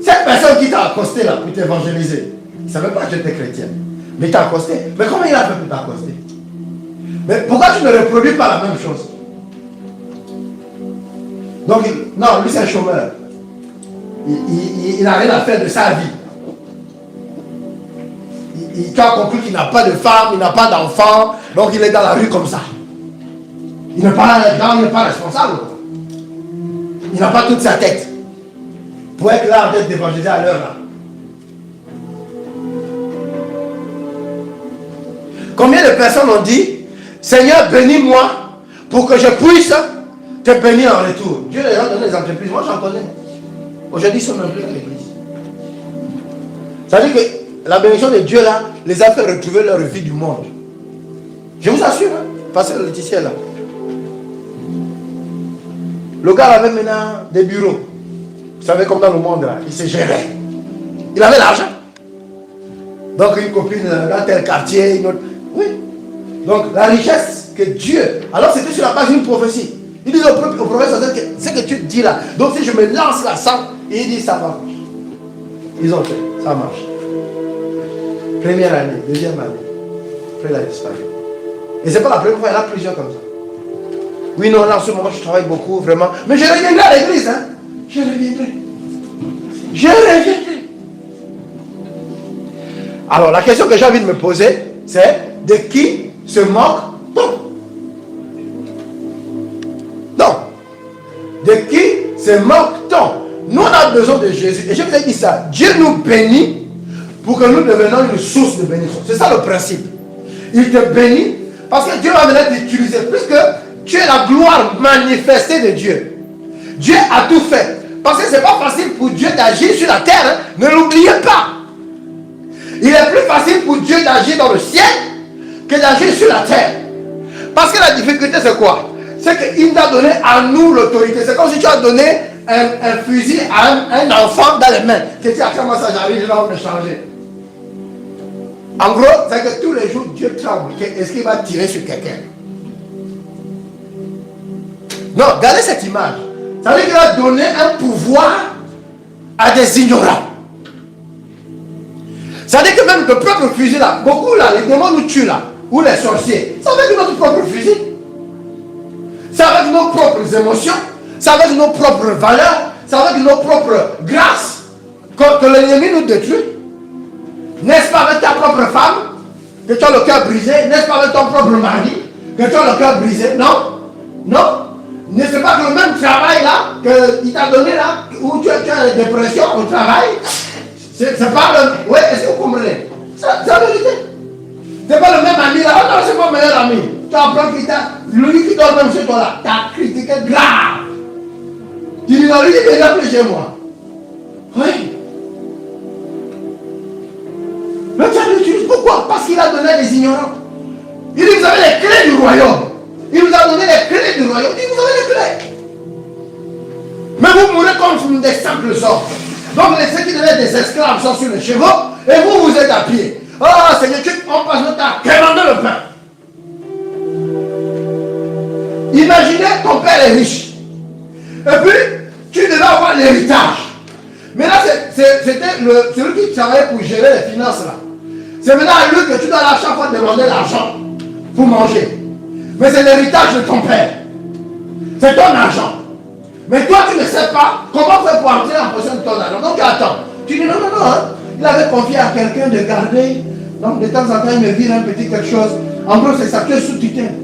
cette personne qui t'a accosté là pour t'évangéliser, il ne savait pas que tu étais chrétien. Mais il t'a accosté. Mais comment il a fait pour t'accoster? Mais pourquoi tu ne reproduis pas la même chose? Donc, non, lui c'est un chômeur. Il n'a rien à faire de sa vie. Tu as compris qu'il n'a pas de femme, il n'a pas d'enfant, donc il est dans la rue comme ça. Il n'est pas responsable. Il n'a pas toute sa tête. Pour être là, d'être évangélisé à l'heure là. Combien de personnes ont dit, Seigneur, bénis-moi pour que je puisse te bénir en retour? Dieu les a donné des entreprises, moi j'en connais. Aujourd'hui, ils sont même plus dans l'église. Ça veut dire que la bénédiction de Dieu là les a fait retrouver leur vie du monde. Je vous assure, hein, pasteur Laetitia là. Le gars avait maintenant des bureaux. Vous savez comme dans le monde là, il se gérait. Il avait l'argent. Donc une copine dans tel quartier, une autre. Oui. Donc la richesse que Dieu. Alors c'était sur la base d'une prophétie. Il dit au prophète, c'est que tu dis là. Donc si je me lance là sans, il dit ça va. Ils ont fait, ça marche. Première année, deuxième année. Après il a disparu. Et c'est pas la première fois, il y en a plusieurs comme ça. Oui, non, là en ce moment je travaille beaucoup, vraiment. Mais je reviendrai à l'église, hein. Je reviendrai. Je reviendrai. Alors la question que j'ai envie de me poser, c'est de qui se moque-t-on? Non. De qui se moque-t-on? Nous on a besoin de Jésus. Et je vous ai dit ça. Dieu nous bénit pour que nous devenions une source de bénédiction. C'est ça le principe. Il te bénit parce que Dieu va venir t'utiliser. Puisque tu es la gloire manifestée de Dieu. Dieu a tout fait. Parce que ce n'est pas facile pour Dieu d'agir sur la terre. Hein. Ne l'oubliez pas. Il est plus facile pour Dieu d'agir dans le ciel que d'agir sur la terre. Parce que la difficulté c'est quoi? C'est qu'il t'a donné à nous l'autorité. C'est comme si tu as donné un fusil à un enfant dans les mains. Que tu as comment ça j'arrive, je vais me changer. En gros, c'est que tous les jours Dieu tremble. Est-ce qu'il va tirer sur quelqu'un? Non, regardez cette image. Ça veut dire qu'il a donné un pouvoir à des ignorants. Ça veut dire que même le propre fusil là, beaucoup là, les démons nous tuent là, ou les sorciers, c'est avec notre propre fusil. C'est avec nos propres émotions, c'est avec nos propres valeurs, c'est avec nos propres grâces que l'ennemi nous détruit. N'est-ce pas avec ta propre femme que tu as le cœur brisé? N'est-ce pas avec ton propre mari que tu as le cœur brisé? Non? Non? N'est-ce pas que le même travail là, qu'il t'a donné là, où tu as la dépression au travail, c'est pas le... Oui, est-ce que vous comprenez? C'est la vérité. C'est pas le même ami là. Oh non, c'est mon meilleur ami. Tu apprends qu'il t'a... Lui qui dort même chez toi là, t'as critiqué grave. Tu dis non, lui il est plus chez moi. Oui. Mais tu l'utilises pourquoi? Parce qu'il a donné à des ignorants. Il dit vous avez les clés du royaume. Il vous a donné les clés du royaume. Il dit vous avez les clés. Mais vous mourrez comme des simples hommes. Donc ceux qui devaient des esclaves sont sur les chevaux et vous, vous êtes à pied. Oh Seigneur, on passe notre temps à commander le pain. Imaginez ton père est riche. Et puis, tu devais avoir l'héritage. Mais là, c'était celui qui travaillait pour gérer les finances là. C'est maintenant à lui que tu dois à chaque fois demander l'argent pour manger. Mais c'est l'héritage de ton père. C'est ton argent. Mais toi, tu ne sais pas comment faire pour entrer en possession de ton argent. Donc, tu attends. Tu dis non, non, non. Hein. Il avait confié à quelqu'un de garder. Donc, de temps en temps, il me vire un petit quelque chose. En gros, c'est ça, tu es sous tutelle.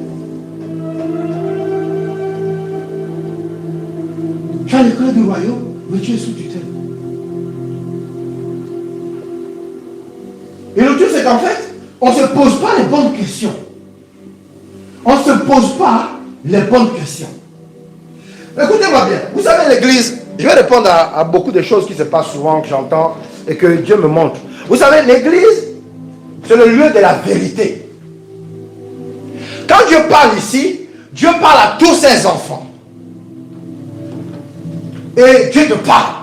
Tu as les clés du royaume, mais tu es sous tutelle. Et le truc, c'est qu'en fait, on ne se pose pas les bonnes questions. On ne se pose pas les bonnes questions. Écoutez-moi bien. Vous savez, l'église, je vais répondre à beaucoup de choses qui se passent souvent, que j'entends et que Dieu me montre. Vous savez, l'église, c'est le lieu de la vérité. Quand Dieu parle ici, Dieu parle à tous ses enfants. Et Dieu te parle.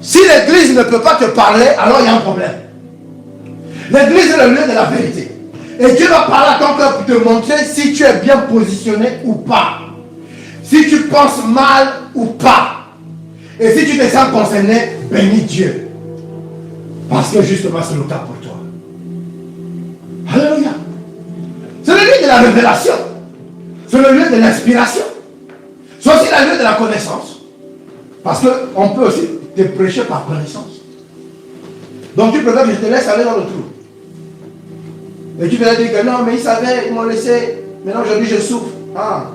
Si l'église ne peut pas te parler, alors il y a un problème. L'église est le lieu de la vérité. Et Dieu va parler à ton cœur pour te montrer si tu es bien positionné ou pas. Si tu penses mal ou pas. Et si tu te sens concerné, bénis Dieu. Parce que justement, c'est le cas pour toi. Alléluia. C'est le lieu de la révélation. C'est le lieu de l'inspiration. C'est aussi le lieu de la connaissance. Parce qu'on peut aussi te prêcher par connaissance. Donc tu préfères que je te laisse aller dans le trou. Et tu vas dire que non, mais ils savaient, ils m'ont laissé. Maintenant aujourd'hui je souffre. Ah.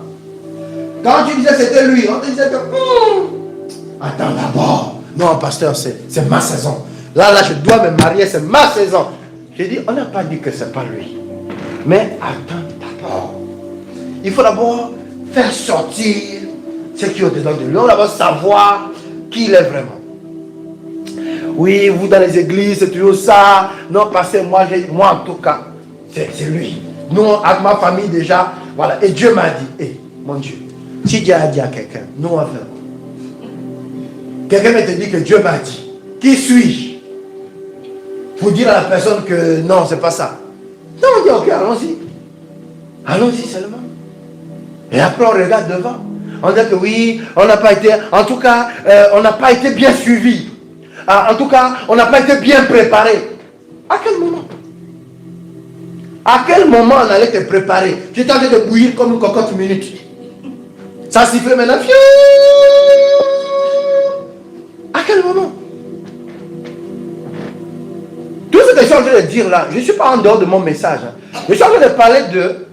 Quand tu disais c'était lui, on te disait que attends d'abord. Non, pasteur, c'est ma saison. Là, je dois me marier, c'est ma saison. J'ai dit, on n'a pas dit que c'est pas lui. Mais attends d'abord. Il faut d'abord faire sortir ce qui est au-dedans de lui. On doit d'abord savoir qui il est vraiment. Oui, vous dans les églises, c'est toujours ça. Non, pasteur, moi en tout cas, c'est lui. Nous, avec ma famille déjà, voilà. Et Dieu m'a dit, hey, mon Dieu, si Dieu a dit à quelqu'un, nous on va faire. Quelqu'un me te dit que Dieu m'a dit. Qui suis-je pour dire à la personne que non, c'est pas ça. Non, on dit ok, allons-y. Allons-y seulement. Et après on regarde devant. On dit que oui, on n'a pas été, en tout cas, on n'a pas été bien suivi. En tout cas, on n'a pas été bien préparé. À quel moment? À quel moment on allait te préparer? Tu étais en train de bouillir comme une cocotte minute. Ça siffle maintenant. À quel moment? Tout ce que je suis en train de dire là, je ne suis pas en dehors de mon message. Je suis en train de parler de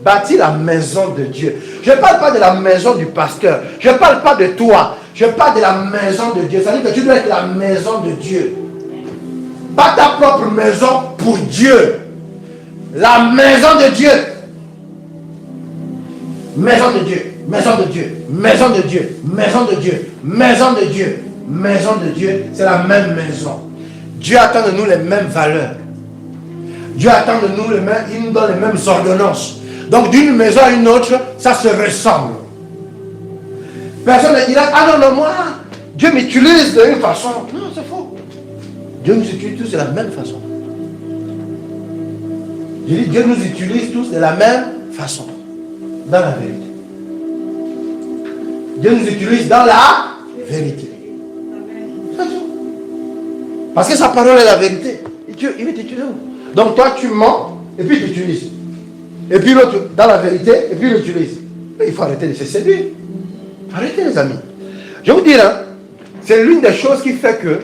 bâtir la maison de Dieu. Je ne parle pas de la maison du pasteur. Je ne parle pas de toi. Je parle de la maison de Dieu. C'est-à-dire que tu dois être la maison de Dieu. Pas ta propre maison pour Dieu. La maison de Dieu. Maison de Dieu. Maison de Dieu. Maison de Dieu. Maison de Dieu. Maison de Dieu. Maison de Dieu. C'est la même maison. Dieu attend de nous les mêmes valeurs. Dieu attend de nous les mêmes, il nous donne les mêmes ordonnances. Donc d'une maison à une autre, ça se ressemble. Personne ne dira, ah non, non, moi, Dieu m'utilise d'une façon. Non, c'est faux. Dieu nous utilise tous de la même façon. Je dis, Dieu nous utilise tous de la même façon. Dans la vérité. Dieu nous utilise dans la vérité. C'est tout. Parce que sa parole est la vérité. Il va t'utiliser. Donc toi, tu mens, et puis tu l'utilises. Et puis l'autre, dans la vérité, et puis il l'utilise. Il faut arrêter de se séduire. Arrêtez les amis. Je vous dis là, c'est l'une des choses qui fait que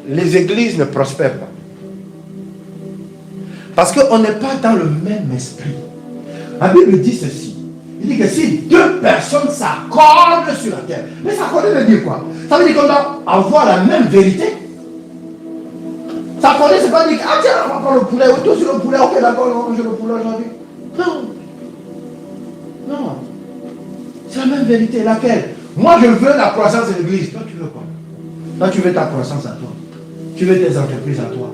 les églises ne prospèrent pas. Parce qu'on n'est pas dans le même esprit. La Bible dit ceci. Il dit que si deux personnes s'accordent sur la terre, mais s'accorder veut dire quoi? Ça veut dire qu'on doit avoir la même vérité. S'accorder, c'est pas dire, ah tiens, on va prendre le poulet, ou toi sur le poulet, ok d'accord, on va manger le poulet aujourd'hui. Non. Non. C'est la même vérité, laquelle? Moi je veux la croissance de l'église. Toi tu veux quoi? Toi tu veux ta croissance à toi. Tu veux tes entreprises à toi.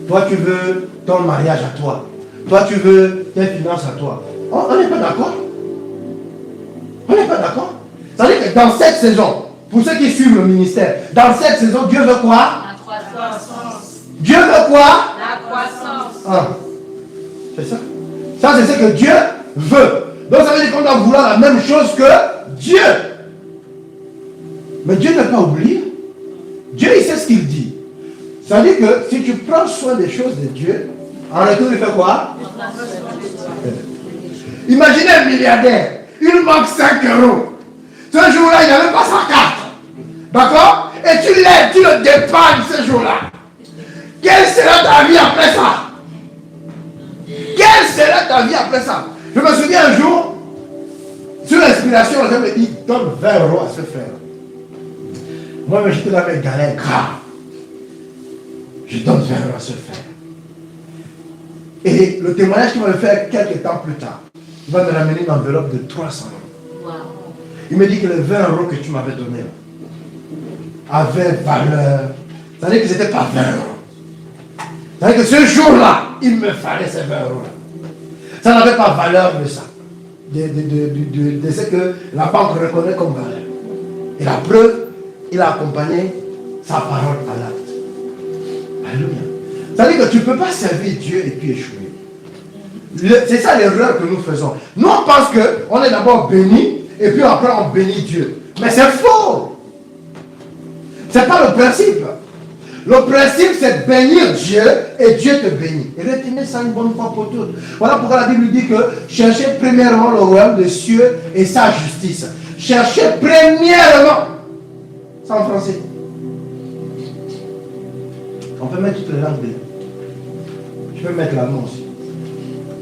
Toi tu veux ton mariage à toi. Toi tu veux tes finances à toi. On n'est pas d'accord? On n'est pas d'accord? Ça veut dire que dans cette saison, pour ceux qui suivent le ministère, dans cette saison, Dieu veut quoi? La croissance. Dieu veut quoi? La croissance. Ah. C'est ça. Ça c'est ce que Dieu veut. Donc ça veut dire qu'on doit vouloir la même chose que Dieu. Mais Dieu n'a pas oublié. Dieu il sait ce qu'il dit. Ça veut dire que si tu prends soin des choses de Dieu, en retour il fait quoi? Imaginez un milliardaire. Il manque 5 euros. Ce jour-là, il n'avait pas sa carte. D'accord? Et tu l'aides, tu le dépannes ce jour-là. Quelle sera ta vie après ça? Quelle quelle sera ta vie après ça? Je me souviens un jour, sur l'inspiration, on me dit, donne 20 euros à ce frère. Moi, j'étais dans mes galères graves. Je donne 20 euros à ce frère. Et le témoignage qu'il m'avait fait quelques temps plus tard, il va me ramener une enveloppe de 300 euros. Wow. Il me dit que les 20 euros que tu m'avais donnés avaient valeur. C'est-à-dire que ce n'était pas 20 euros. C'est-à-dire que ce jour-là, il me fallait ces 20 euros-là. Ça n'avait pas valeur de ça. De ce que la banque reconnaît comme valeur. Et la preuve, il a accompagné sa parole à l'acte. Alléluia. C'est-à-dire que tu ne peux pas servir Dieu et puis échouer. C'est ça l'erreur que nous faisons. Nous, on pense qu'on est d'abord béni et puis après on bénit Dieu. Mais c'est faux. Ce n'est pas le principe. Le principe, c'est bénir Dieu et Dieu te bénit. Et retenez ça une bonne fois pour toutes. Voilà pourquoi la Bible dit que cherchez premièrement le royaume des cieux et sa justice. Cherchez premièrement. C'est en français. On peut mettre toutes les langues dedans. Je peux mettre l'allemand aussi.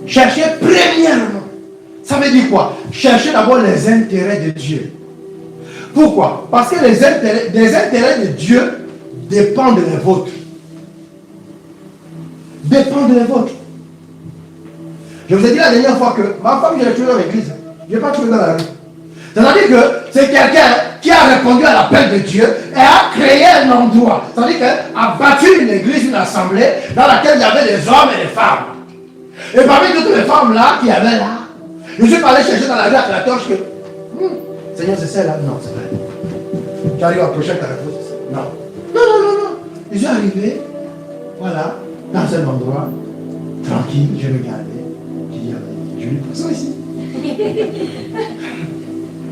Cherchez premièrement. Ça veut dire quoi? Cherchez d'abord les intérêts de Dieu. Pourquoi? Parce que les intérêts de Dieu dépendent des vôtres. Dépendent des vôtres. Je vous ai dit la dernière fois que ma femme, je l'ai trouvée dans l'église. Je n'ai pas trouvé dans la rue. C'est-à-dire que c'est quelqu'un qui a répondu à l'appel de Dieu et a créé un endroit. C'est-à-dire qu'elle a bâti une église, une assemblée dans laquelle il y avait des hommes et des femmes. Et parmi toutes les femmes là qui avaient là, je suis allé chercher dans la rue avec la torche que Seigneur, c'est celle-là? Non, c'est pas elle. J'arrive à approcher ta réponse. Non. Non. Je suis arrivé, voilà, dans un endroit, tranquille, je regardais. J'ai dit, je lui passe ici.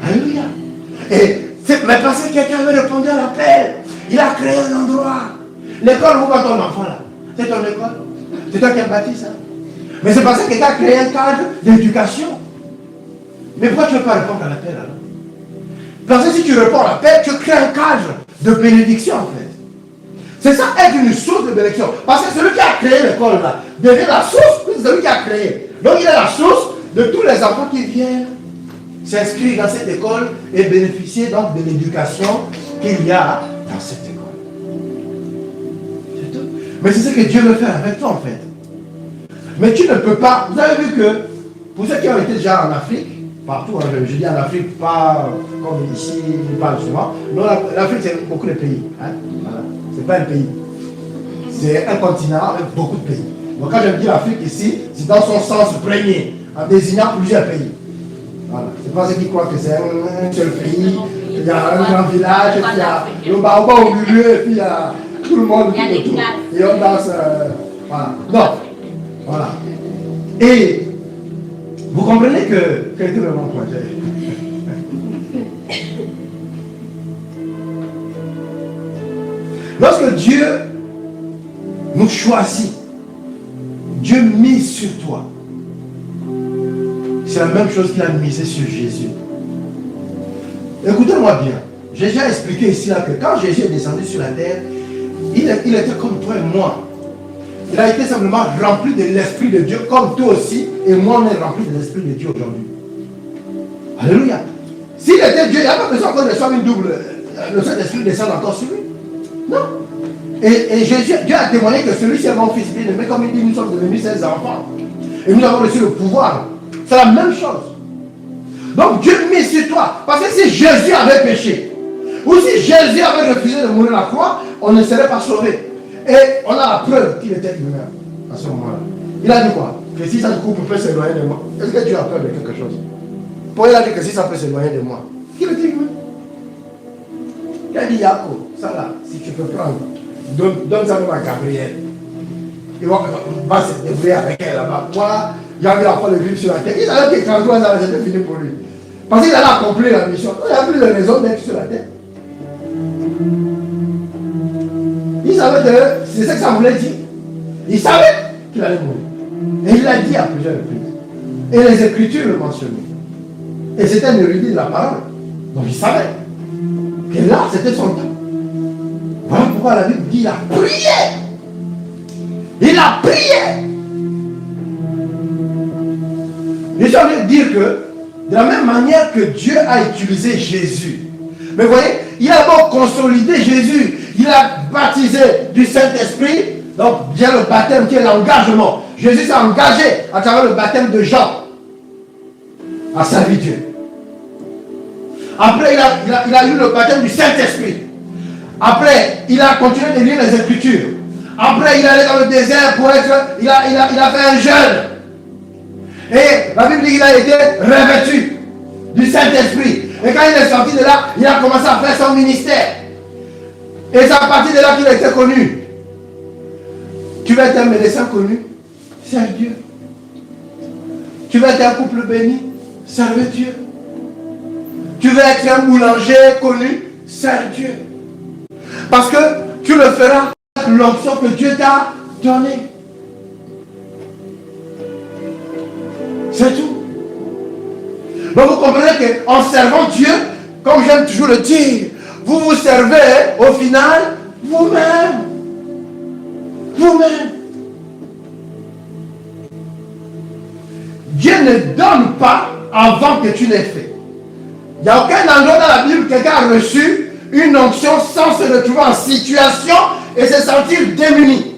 Alléluia. Mais parce que quelqu'un avait répondu à l'appel, il a créé un endroit. L'école, où va ton enfant là? C'est ton école? C'est toi qui as bâti ça? Mais c'est parce que quelqu'un a créé un cadre d'éducation. Mais pourquoi tu ne veux pas répondre à l'appel alors? Parce que si tu réponds à l'appel, tu crées un cadre de bénédiction en fait. C'est ça être une source de bénédiction. Parce que celui qui a créé l'école là devient la source de celui qui a créé. Donc il est la source de tous les enfants qui viennent s'inscrire dans cette école et bénéficier donc de l'éducation qu'il y a dans cette école. C'est tout. Mais c'est ce que Dieu veut faire avec toi en fait. Mais tu ne peux pas. Vous avez vu que pour ceux qui ont été déjà en Afrique, partout, hein, je dis en Afrique, pas comme ici, je parle souvent. Non, l'Afrique c'est beaucoup de pays. Hein? Voilà. C'est pas un pays. C'est un continent avec beaucoup de pays. Donc quand je dis l'Afrique ici, c'est dans son sens premier, en désignant plusieurs pays. Voilà. C'est pas ceux qui croient que c'est un seul pays. Il y a un grand village, et puis il y a le baobab au milieu, et puis il y a tout le monde. Et on danse. Voilà. Non. Voilà. Et vous comprenez que quel était vraiment projet? Lorsque Dieu nous choisit, Dieu mise sur toi. C'est la même chose qu'il a misé sur Jésus. Écoutez-moi bien. J'ai déjà expliqué ici là, que quand Jésus est descendu sur la terre, il était comme toi et moi. Il a été simplement rempli de l'Esprit de Dieu, comme toi aussi, et moi on est rempli de l'Esprit de Dieu aujourd'hui. Alléluia. S'il était Dieu, il n'y a pas besoin qu'on reçoive une double. Le Saint-Esprit descend encore sur lui. Non. Et Jésus, Dieu a témoigné que celui-ci est mon fils bien-aimé, comme il dit, nous sommes devenus ses enfants. Et nous avons reçu le pouvoir. C'est la même chose. Donc Dieu met sur toi. Parce que si Jésus avait péché, ou si Jésus avait refusé de mourir à la croix, on ne serait pas sauvé. Et on a la preuve qu'il était humain à ce moment-là. Il a dit quoi? Que si ça te coupe, peut s'éloigner de moi. Est-ce que Dieu a peur de quelque chose? Pour il a dit que si ça peut s'éloigner de moi, qu'il était humain. Il a dit Jacob, ça là, si tu peux prendre, donne ça même à Gabriel. Il va se débrouiller avec elle là-bas. Moi, j'ai envie d'en de vivre sur la terre. Il savait que 33 ans, c'était fini pour lui. Parce qu'il allait accomplir la mission. Il n'y a plus de raison d'être sur la terre. Il savait que c'est ce que ça voulait dire. Il savait qu'il allait mourir. Et il l'a dit à plusieurs reprises. Et les Écritures le mentionnaient. Et c'était un érudit de la parole. Donc il savait que là, c'était son temps. Voilà pourquoi la Bible dit qu'il a prié. Il a prié. Je suis en train de dire que, de la même manière que Dieu a utilisé Jésus, mais vous voyez, il a d'abord consolidé Jésus, il a baptisé du Saint-Esprit, donc il y a le baptême qui est l'engagement. Jésus s'est engagé à travers le baptême de Jean à servir Dieu. Après, il a eu le baptême du Saint-Esprit. Après, il a continué de lire les Écritures. Après, il allait dans le désert pour être... Il a fait un jeûne. Et la Bible dit qu'il a été revêtu du Saint-Esprit. Et quand il est sorti de là, il a commencé à faire son ministère. Et c'est à partir de là qu'il a été connu. Tu veux être un médecin connu? Serve Dieu. Tu veux être un couple béni? Serve Dieu. Tu veux être un boulanger connu? Serve Dieu. Parce que tu le feras avec l'onction que Dieu t'a donnée. C'est tout. Donc vous comprenez qu'en servant Dieu, comme j'aime toujours le dire, vous vous servez au final vous-même. Vous-même. Dieu ne donne pas avant que tu l'aies fait. Il n'y a aucun endroit dans la Bible où quelqu'un a reçu une onction sans se retrouver en situation et se sentir démuni.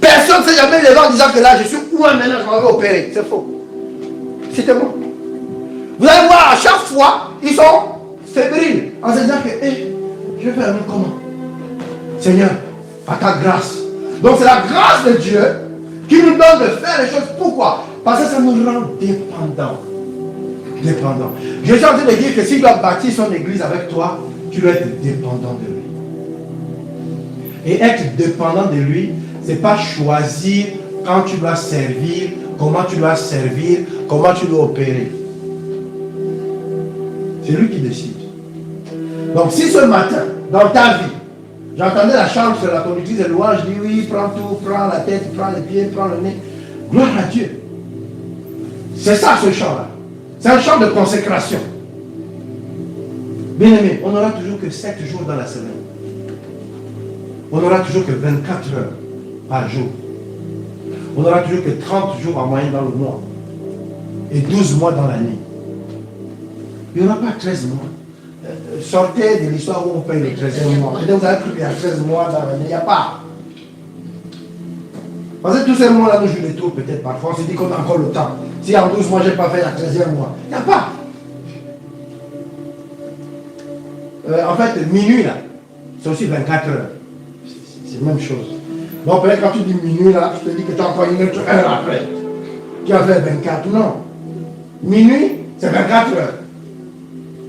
Personne ne s'est jamais levé en disant que là je suis où maintenant je m'en vais opérer. C'est faux. C'était moi. Vous allez voir, à chaque fois, ils sont fébriles en se disant que je vais faire comment? Seigneur, par ta grâce. Donc c'est la grâce de Dieu qui nous donne de faire les choses. Pourquoi? Parce que ça nous rend dépendants. Dépendants. Je suis en train de dire que s'il doit bâtir son église avec toi, tu dois être dépendant de lui. Et être dépendant de lui, ce n'est pas choisir quand tu dois servir, comment tu dois servir, comment tu dois opérer. C'est lui qui décide. Donc si ce matin, dans ta vie, j'entendais la chambre sur la conductrice de louange, je dis oui, prends tout, prends la tête, prends les pieds, prends le nez. Gloire à Dieu. C'est ça ce chant-là. C'est un chant de consécration. Bien aimé, on n'aura toujours que 7 jours dans la semaine. On n'aura toujours que 24 heures par jour. On n'aura toujours que 30 jours en moyenne dans le mois. Et 12 mois dans l'année. Il n'y aura pas 13 mois. Sortez de l'histoire où on paye le 13e mois. Et donc vous avez cru qu'il y a 13 mois dans l'année. Il n'y a pas. Parce que tous ces mois-là nous jouent des tours peut-être parfois. On se dit qu'on a encore le temps. Si en 12 mois je n'ai pas fait la 13e mois. Il n'y a pas. En fait, minuit là, c'est aussi 24 heures. C'est la même chose. Donc peut-être quand tu dis minuit là, je te dis que tu as encore une autre heure après. Tu as fait 24. Non. Minuit, c'est 24 heures.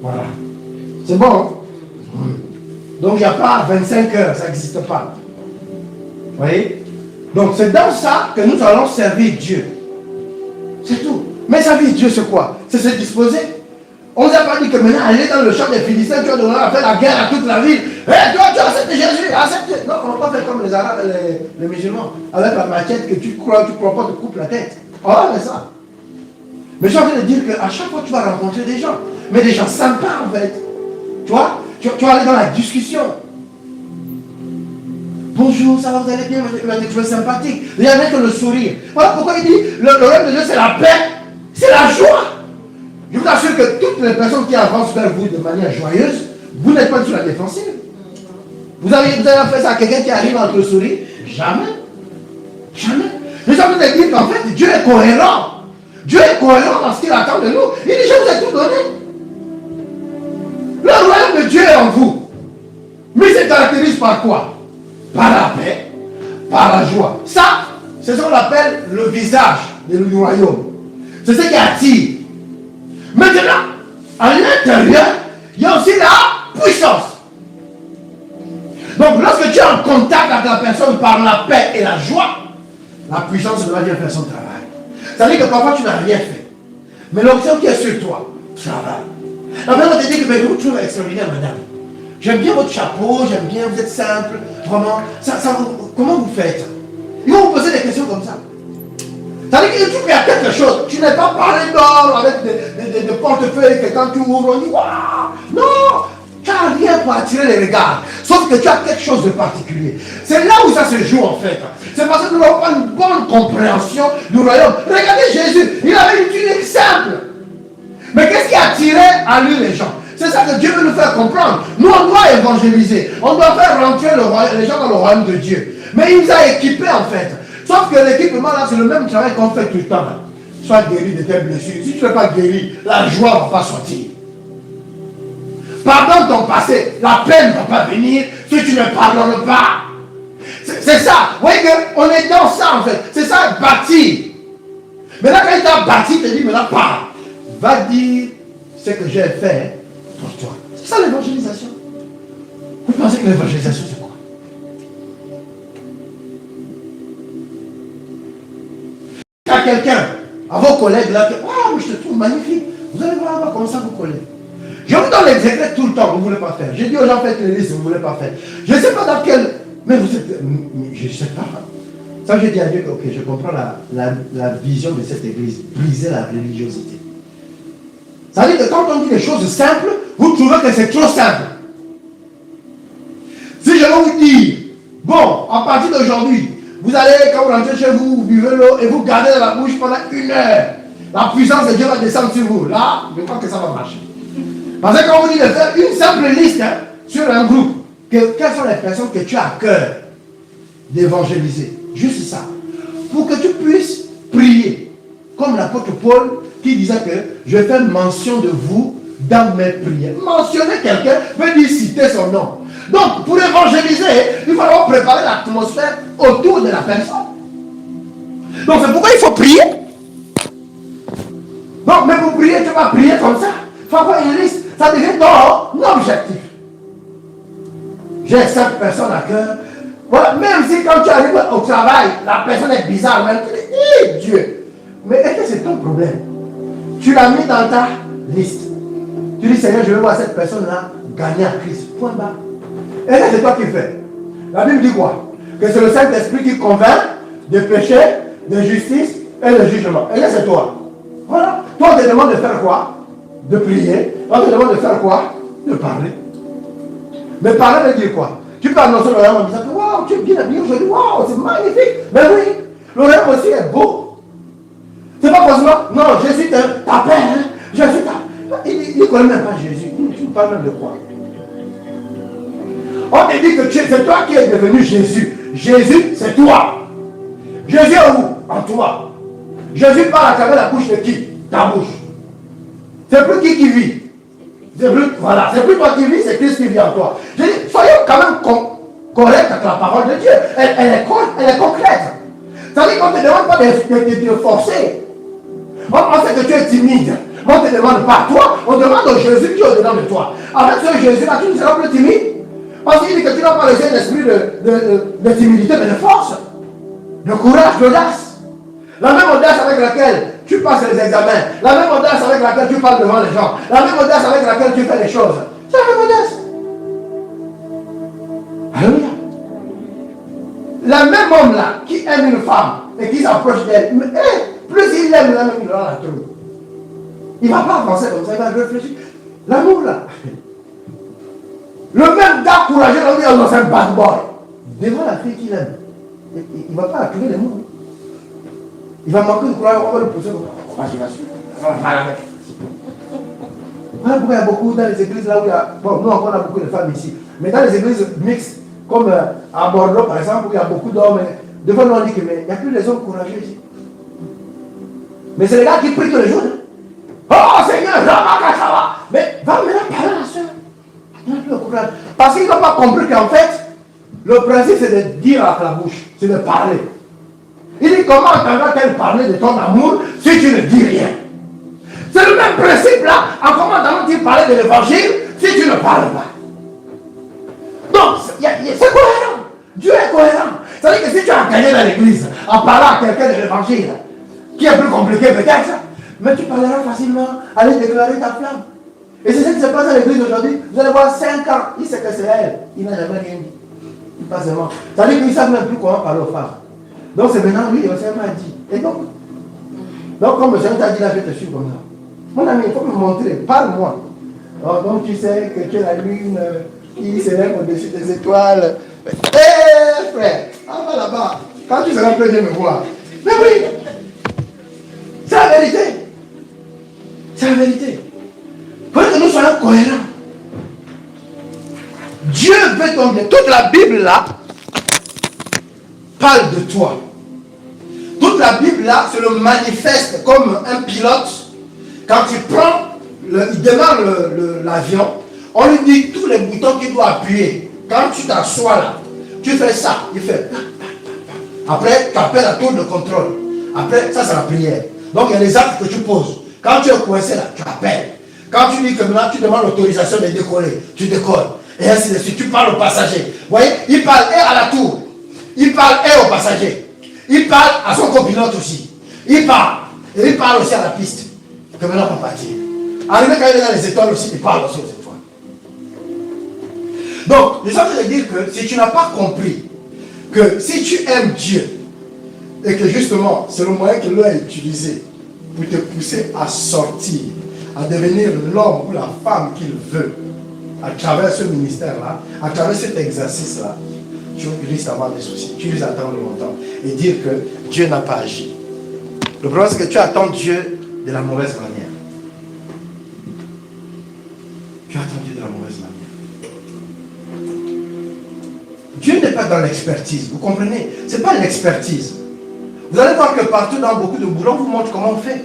Voilà. C'est bon. Hein? Donc il n'y a pas 25 heures, ça n'existe pas. Vous voyez? Donc c'est dans ça que nous allons servir Dieu. C'est tout. Mais servir Dieu, c'est quoi? C'est se disposer. On ne nous a pas dit que maintenant, aller dans le champ des Philistins, tu vas devoir faire la guerre à toute la ville. Hé, toi, tu acceptes Jésus, accepte. Non, on ne va pas faire comme les Arabes, les musulmans. Avec la machette que tu crois pas, te coupe la tête. On va faire ça. Mais je suis en train de dire qu'à chaque fois, tu vas rencontrer des gens. Mais des gens sympas, en fait. Tu vois, tu vas aller dans la discussion. Bonjour, ça va, vous allez bien, vous allez trouver sympathique. Il y a avec le sourire. Voilà pourquoi il dit, le règne de Dieu, c'est la paix, c'est la joie. Je vous assure que toutes les personnes qui avancent vers vous de manière joyeuse, vous n'êtes pas sur la défensive. Vous avez fait ça à quelqu'un qui arrive entre le sourire? Jamais. Jamais. Je suis en train de dire qu'en fait, Dieu est cohérent. Dieu est cohérent dans ce qu'il attend de nous. Il dit, je vous ai tout donné. Le royaume de Dieu est en vous. Mais il se caractérise par quoi? Par la paix, par la joie. Ça, c'est ce qu'on appelle le visage du royaume. C'est ce qui attire. Maintenant, à l'intérieur, il y a aussi la puissance. Donc, lorsque tu es en contact avec la personne par la paix et la joie, la puissance va venir faire son travail. Ça veut dire que parfois tu n'as rien fait. Mais l'option qui est sur toi, travaille. La personne va te dire que vous trouvez extraordinaire, madame. J'aime bien votre chapeau, j'aime bien, vous êtes simple, vraiment. Comment vous faites? Ils vont vous poser des questions comme ça. Ça veut dire que tu trouves qu'il y a quelque chose. Tu n'es pas parlé d'or avec des portefeuilles que quand tu ouvres, on dit waouh! Non! Tu n'as rien pour attirer les regards. Sauf que tu as quelque chose de particulier. C'est là où ça se joue en fait. C'est parce que nous n'avons pas une bonne compréhension du royaume. Regardez Jésus, il avait une tunique simple. Mais qu'est-ce qui attirait à lui les gens? C'est ça que Dieu veut nous faire comprendre. Nous, on doit évangéliser. On doit faire rentrer les gens dans le royaume de Dieu. Mais il nous a équipés en fait. Sauf que l'équipement là, c'est le même travail qu'on fait tout le temps. Sois guéri de tes blessures. Si tu ne es pas guéri, la joie ne va pas sortir. Pardonne ton passé. La peine ne va pas venir si tu ne pardonnes pas. C'est ça. Vous voyez qu'on est dans ça en fait. C'est ça, bâtir. Mais là, quand il t'a bâti, il te dit, mais là, parle. Va dire ce que j'ai fait pour toi. C'est ça l'évangélisation. Vous pensez que l'évangélisation, c'est quoi? Il y a quelqu'un, à vos collègues là, oh, je te trouve magnifique. Vous allez voir comment ça vous collez. Je vous donne les secrets tout le temps, vous ne voulez pas faire. Je dis aux gens, faites les listes, vous ne voulez pas faire. Je ne sais pas dans quel. Mais vous êtes. Je ne sais pas. Ça, j'ai dit à Dieu, ok, je comprends la vision de cette église. Briser la religiosité. Ça veut dire que quand on dit des choses simples, vous trouvez que c'est trop simple. Si je vais vous dire, bon, à partir d'aujourd'hui, vous allez, quand vous rentrez chez vous, vous buvez l'eau et vous gardez dans la bouche pendant 1 heure. La puissance de Dieu va descendre sur vous. Là, je crois que ça va marcher. Parce que quand on vous dit de faire une simple liste sur un groupe, quelles sont les personnes que tu as à cœur d'évangéliser? Juste ça. Pour que tu puisses prier. Comme l'apôtre Paul qui disait que je fais mention de vous dans mes prières. Mentionner quelqu'un veut dire citer son nom. Donc, pour évangéliser, il faut alors préparer l'atmosphère autour de la personne. Donc, c'est pourquoi il faut prier. Donc, mais pour prier, tu vas prier comme ça. Il faut avoir une liste. Ça devient ton objectif. J'ai 5 personnes à cœur. Voilà, même si quand tu arrives au travail, la personne est bizarre, même tu dis, Dieu. Mais est-ce que c'est ton problème? Tu l'as mis dans ta liste. Tu dis, Seigneur, je veux voir cette personne-là gagner à Christ. Point bas. Et là, c'est toi qui fais. La Bible dit quoi? Que c'est le Saint-Esprit qui convainc de péché, de justice et de jugement. Et là, c'est toi. Voilà. Toi, on te demande de faire quoi? De prier. On te demande de faire quoi? De parler. Mais parler veut dire quoi? Tu peux annoncer le royaume en disant que waouh, tu es bien habillé aujourd'hui, waouh, c'est magnifique. Mais oui, le royaume aussi est beau. C'est pas forcément, non, Jésus ta père, hein? Jésus ta. Il ne connaît même pas Jésus. Tu parles même de quoi? On te dit que c'est toi qui es devenu Jésus. Jésus, c'est toi. Jésus est où? En toi. Jésus parle à travers la bouche de qui? Ta bouche. C'est plus qui vit. C'est plus, voilà, c'est plus toi qui vis, c'est Christ qui vit en toi. Je dis, soyons quand même corrects avec la parole de Dieu. Elle est concrète. C'est-à-dire qu'on ne te demande pas de te forcer. On sait que tu es timide. On ne te demande pas toi, on demande au Jésus qui est au-dedans de toi. Avec ce Jésus-là, tu ne seras plus timide. Parce qu'il dit que tu n'as pas le Saint-Esprit de timidité, mais de force, de courage, d'audace. La même audace avec laquelle tu passes les examens, la même audace avec laquelle tu parles devant les gens, la même audace avec laquelle tu fais les choses. C'est la même audace. Alléluia. Le même homme là qui aime une femme et qui s'approche d'elle, plus il l'aime, là même il aura la trouille. Il ne va pas avancer comme ça, il va réfléchir. L'amour là. Le même gars courageux, là, il est dans un bad boy. Devant la fille qu'il aime. Il ne va pas trouver les mots. Il va manquer de courage, on va le pousser. On va avec. Voilà pourquoi il y a beaucoup dans les églises là où il y a. Bon, nous on a beaucoup de femmes ici. Mais dans les églises mixtes, comme à Bordeaux par exemple, où il y a beaucoup d'hommes, des fois nous on dit qu'il n'y a plus les hommes courageux ici. Mais c'est les gars qui prient tous les jours. Oh Seigneur, ça va. Mais va maintenant parler à la soeur. Il n'a plus le courage. Parce qu'ils n'ont pas compris qu'en fait, le principe c'est de dire avec la bouche, c'est de parler. Il dit comment entendra-t-elle parler de ton amour si tu ne dis rien? C'est le même principe là. En comment entendra-t-il parler de l'évangile si tu ne parles pas? Donc, c'est cohérent. Dieu est cohérent. C'est-à-dire que si tu as gagné dans l'église en parlant à quelqu'un de l'évangile, qui est plus compliqué peut-être, mais tu parleras facilement, aller déclarer ta flamme. Et c'est ce qui se passe à l'église aujourd'hui. Vous allez voir 5 ans, il sait que c'est elle. Il n'a jamais rien dit. Il passe seulement. C'est-à-dire qu'ils ne savent même plus comment parler aux femmes. Donc c'est maintenant lui, le Seigneur m'a dit. Et donc comme le Seigneur t'a dit là, je vais te suivre comme ça. Mon ami, il faut me montrer, parle-moi. Donc tu sais que tu es la lune, qui s'élève au-dessus des étoiles. Hé frère, en va là-bas. Quand tu seras prêt, viens me voir. Mais oui, c'est la vérité. C'est la vérité. Pour que nous soyons cohérents. Dieu veut ton bien. Toute la Bible là parle de toi. Toute la Bible là se le manifeste comme un pilote. Quand il prend, il démarre l'avion, on lui dit tous les boutons qu'il doit appuyer. Quand tu t'assois là, tu fais ça, il fait. Après, tu appelles la tour de contrôle. Après, ça c'est la prière. Donc il y a les actes que tu poses. Quand tu es coincé là, tu appelles. Quand tu dis que maintenant tu demandes l'autorisation de décoller, tu décolles. Et ainsi de suite, tu parles au passager. Vous voyez, il parle et à la tour. Il parle et au passager. Il parle à son copilote aussi. Il parle. Et il parle aussi à la piste. Que maintenant on va partir. Arrivé quand il est dans les étoiles aussi, il parle aussi aux étoiles. Donc, les gens veulent dire que si tu n'as pas compris que si tu aimes Dieu, et que justement, c'est le moyen que lui a utilisé pour te pousser à sortir, à devenir l'homme ou la femme qu'il veut, à travers ce ministère-là, à travers cet exercice-là, tu risques d'avoir des soucis. Tu risques d'attendre longtemps et dire que Dieu n'a pas agi. Le problème, c'est que tu attends Dieu de la mauvaise manière. Tu attends Dieu de la mauvaise manière. Dieu n'est pas dans l'expertise, vous comprenez? Ce n'est pas l'expertise. Vous allez voir que partout dans beaucoup de boulot, on vous montre comment on fait.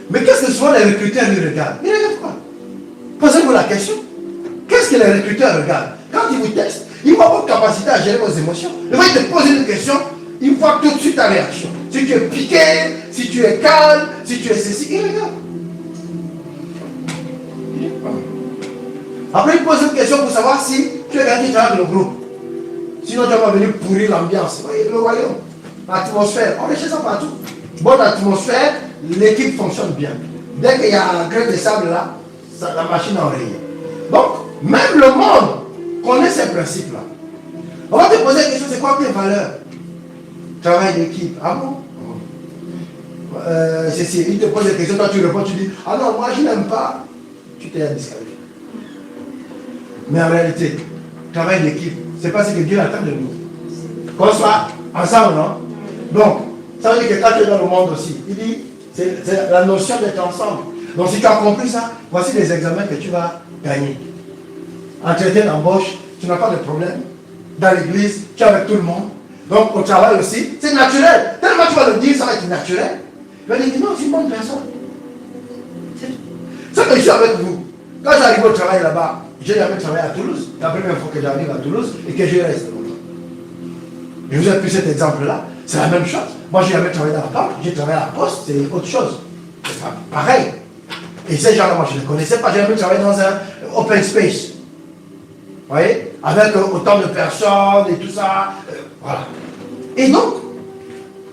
Mais qu'est-ce que souvent les recruteurs lui regardent? Ils regardent quoi? Posez-vous la question. Qu'est-ce que les recruteurs regardent? Quand ils vous testent, ils voient votre capacité à gérer vos émotions. Ils vont te poser une question, ils voient tout de suite ta réaction. Si tu es piqué, si tu es calme, si tu es ceci, ils regardent. Après, ils posent une question pour savoir si tu es gardé dans le groupe. Sinon, tu vas venir pourrir l'ambiance. Oui, le royaume. L'atmosphère, on recherche ça partout. Bonne atmosphère, l'équipe fonctionne bien. Dès qu'il y a un grain de sable là, la machine enraye. Donc, même le monde connaît ces principes-là. On va te poser la question, c'est quoi tes valeurs? Travail d'équipe. Ah bon? Il te pose des questions, toi tu réponds, tu dis, ah non, moi je n'aime pas. Tu t'es disqualifié. Mais en réalité, travail d'équipe, c'est pas ce que Dieu attend de nous. Qu'on soit ensemble, non? Donc, ça veut dire que quand tu es dans le monde aussi, il dit, c'est la notion d'être ensemble. Donc si tu as compris ça, voici les examens que tu vas gagner. Entretien d'embauche, tu n'as pas de problème. Dans l'église, tu es avec tout le monde. Donc au travail aussi, c'est naturel. Tellement tu vas le dire, ça va être naturel. Il va dire, non, c'est une bonne personne. C'est que je suis avec vous. Quand j'arrive au travail là-bas, j'ai jamais travaillé à Toulouse. La première fois que j'arrive à Toulouse et que je reste longtemps. Je vous ai pris cet exemple-là, c'est la même chose. Moi, j'ai jamais travaillé dans la banque, j'ai travaillé à la poste, c'est autre chose. C'est pas pareil. Et ces gens-là, moi, je ne les connaissais pas. J'ai jamais travaillé dans un open space. Vous voyez? Avec autant de personnes et tout ça. Voilà. Et donc,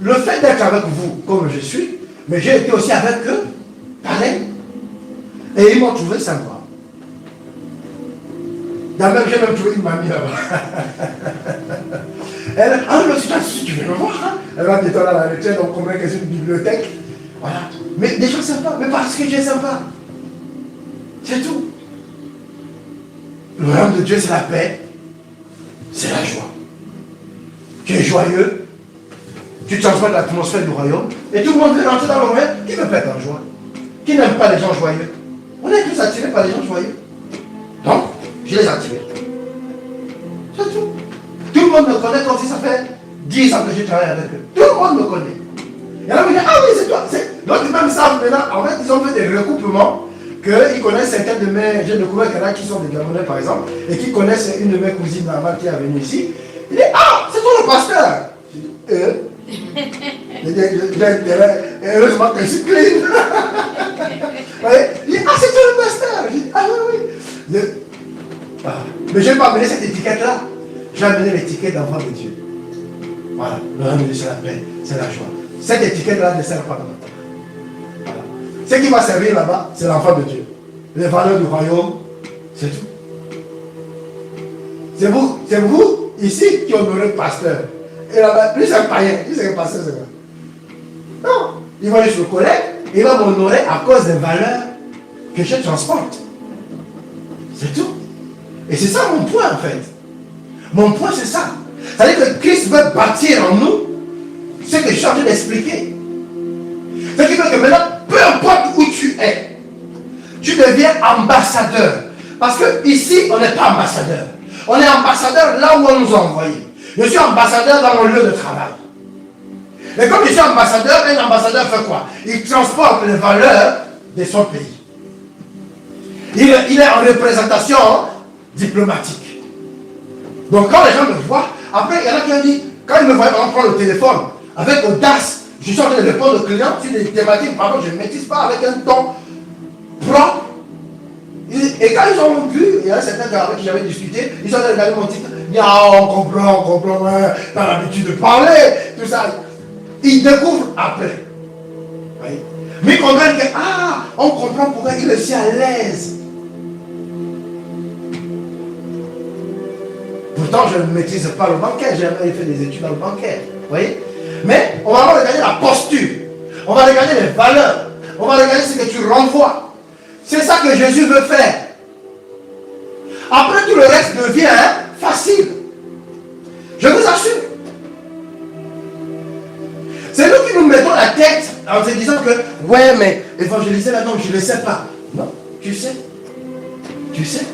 le fait d'être avec vous, comme je suis, mais j'ai été aussi avec eux, pareil. Et ils m'ont trouvé sympa. J'ai même trouvé une mamie là-bas. Elle, ah, si tu veux me voir, hein? Elle va bientôt à la retraite, on comprend que c'est une bibliothèque. Voilà. Mais des gens sympas, mais parce que j'ai sympa. C'est tout. Le royaume de Dieu, c'est la paix, c'est la joie. Tu es joyeux, tu transformes l'atmosphère du royaume, et tout le monde veut rentrer dans le royaume. Qui veut pas être en joie? Qui n'aime pas les gens joyeux? On est tous attirés par les gens joyeux. Donc, je les attire. C'est tout. Tout le monde me connaît comme si ça fait 10 ans que je travaille avec eux. Tout le monde me connaît. Et là, on me dit, ah oui, c'est toi. Donc, ils même savent maintenant, en fait, ils ont fait des recoupements qu'ils connaissent certains de mes. J'ai découvert qu'il y en a qui sont des Gabonais, par exemple, et qui connaissent une de mes cousines normales qui est venue ici. Il dit, ah, c'est toi le pasteur. Heureusement que je suis clean. Il dit, ah, c'est toi le pasteur. Je dis, ah oui, oui. Mais je ne vais pas amener cette étiquette-là. Je vais amener l'étiquette d'enfant de Dieu. Voilà. Le royaume de Dieu, c'est la paix, c'est la joie. Cette étiquette-là ne sert pas dans notre temps. Voilà. Ce qui va servir là-bas, c'est l'enfant de Dieu. Les valeurs du royaume, c'est tout. C'est vous, ici, qui honorez le pasteur. Et là-bas, lui, c'est un païen. Lui, c'est un pasteur, c'est quoi? Non. Il va juste le connaître, et il va m'honorer à cause des valeurs que je transporte. C'est tout. Et c'est ça mon point en fait. Mon point c'est ça. C'est-à-dire que Christ veut bâtir en nous ce que je suis en train d'expliquer. Ce qui fait que maintenant, peu importe où tu es, tu deviens ambassadeur. Parce que ici, on n'est pas ambassadeur. On est ambassadeur là où on nous a envoyés. Je suis ambassadeur dans mon lieu de travail. Et comme je suis ambassadeur, un ambassadeur fait quoi? Il transporte les valeurs de son pays. Il est en représentation diplomatique. Donc quand les gens me voient, après il y en a qui ont dit, quand ils me voient prendre le téléphone, avec audace, je suis en train de répondre aux clients sur des thématiques, par contre je ne maîtrise pas avec un ton propre. Et quand ils ont vu, il y a certains gars avec qui j'avais discuté, ils ont regardé mon titre, on comprend, t'as l'habitude de parler, tout ça. Ils découvrent après. Oui. Mais ils comprennent que, on comprend pourquoi il est si à l'aise. Pourtant, je ne maîtrise pas le bancaire, j'ai jamais fait des études dans le bancaire. Vous voyez? Mais on va regarder la posture, on va regarder les valeurs, on va regarder ce que tu renvoies. C'est ça que Jésus veut faire. Après, tout le reste devient facile. Je vous assure. C'est nous qui nous mettons la tête en se disant que, ouais, mais évangéliser là, non, je ne le sais pas. Non, tu sais. Tu sais.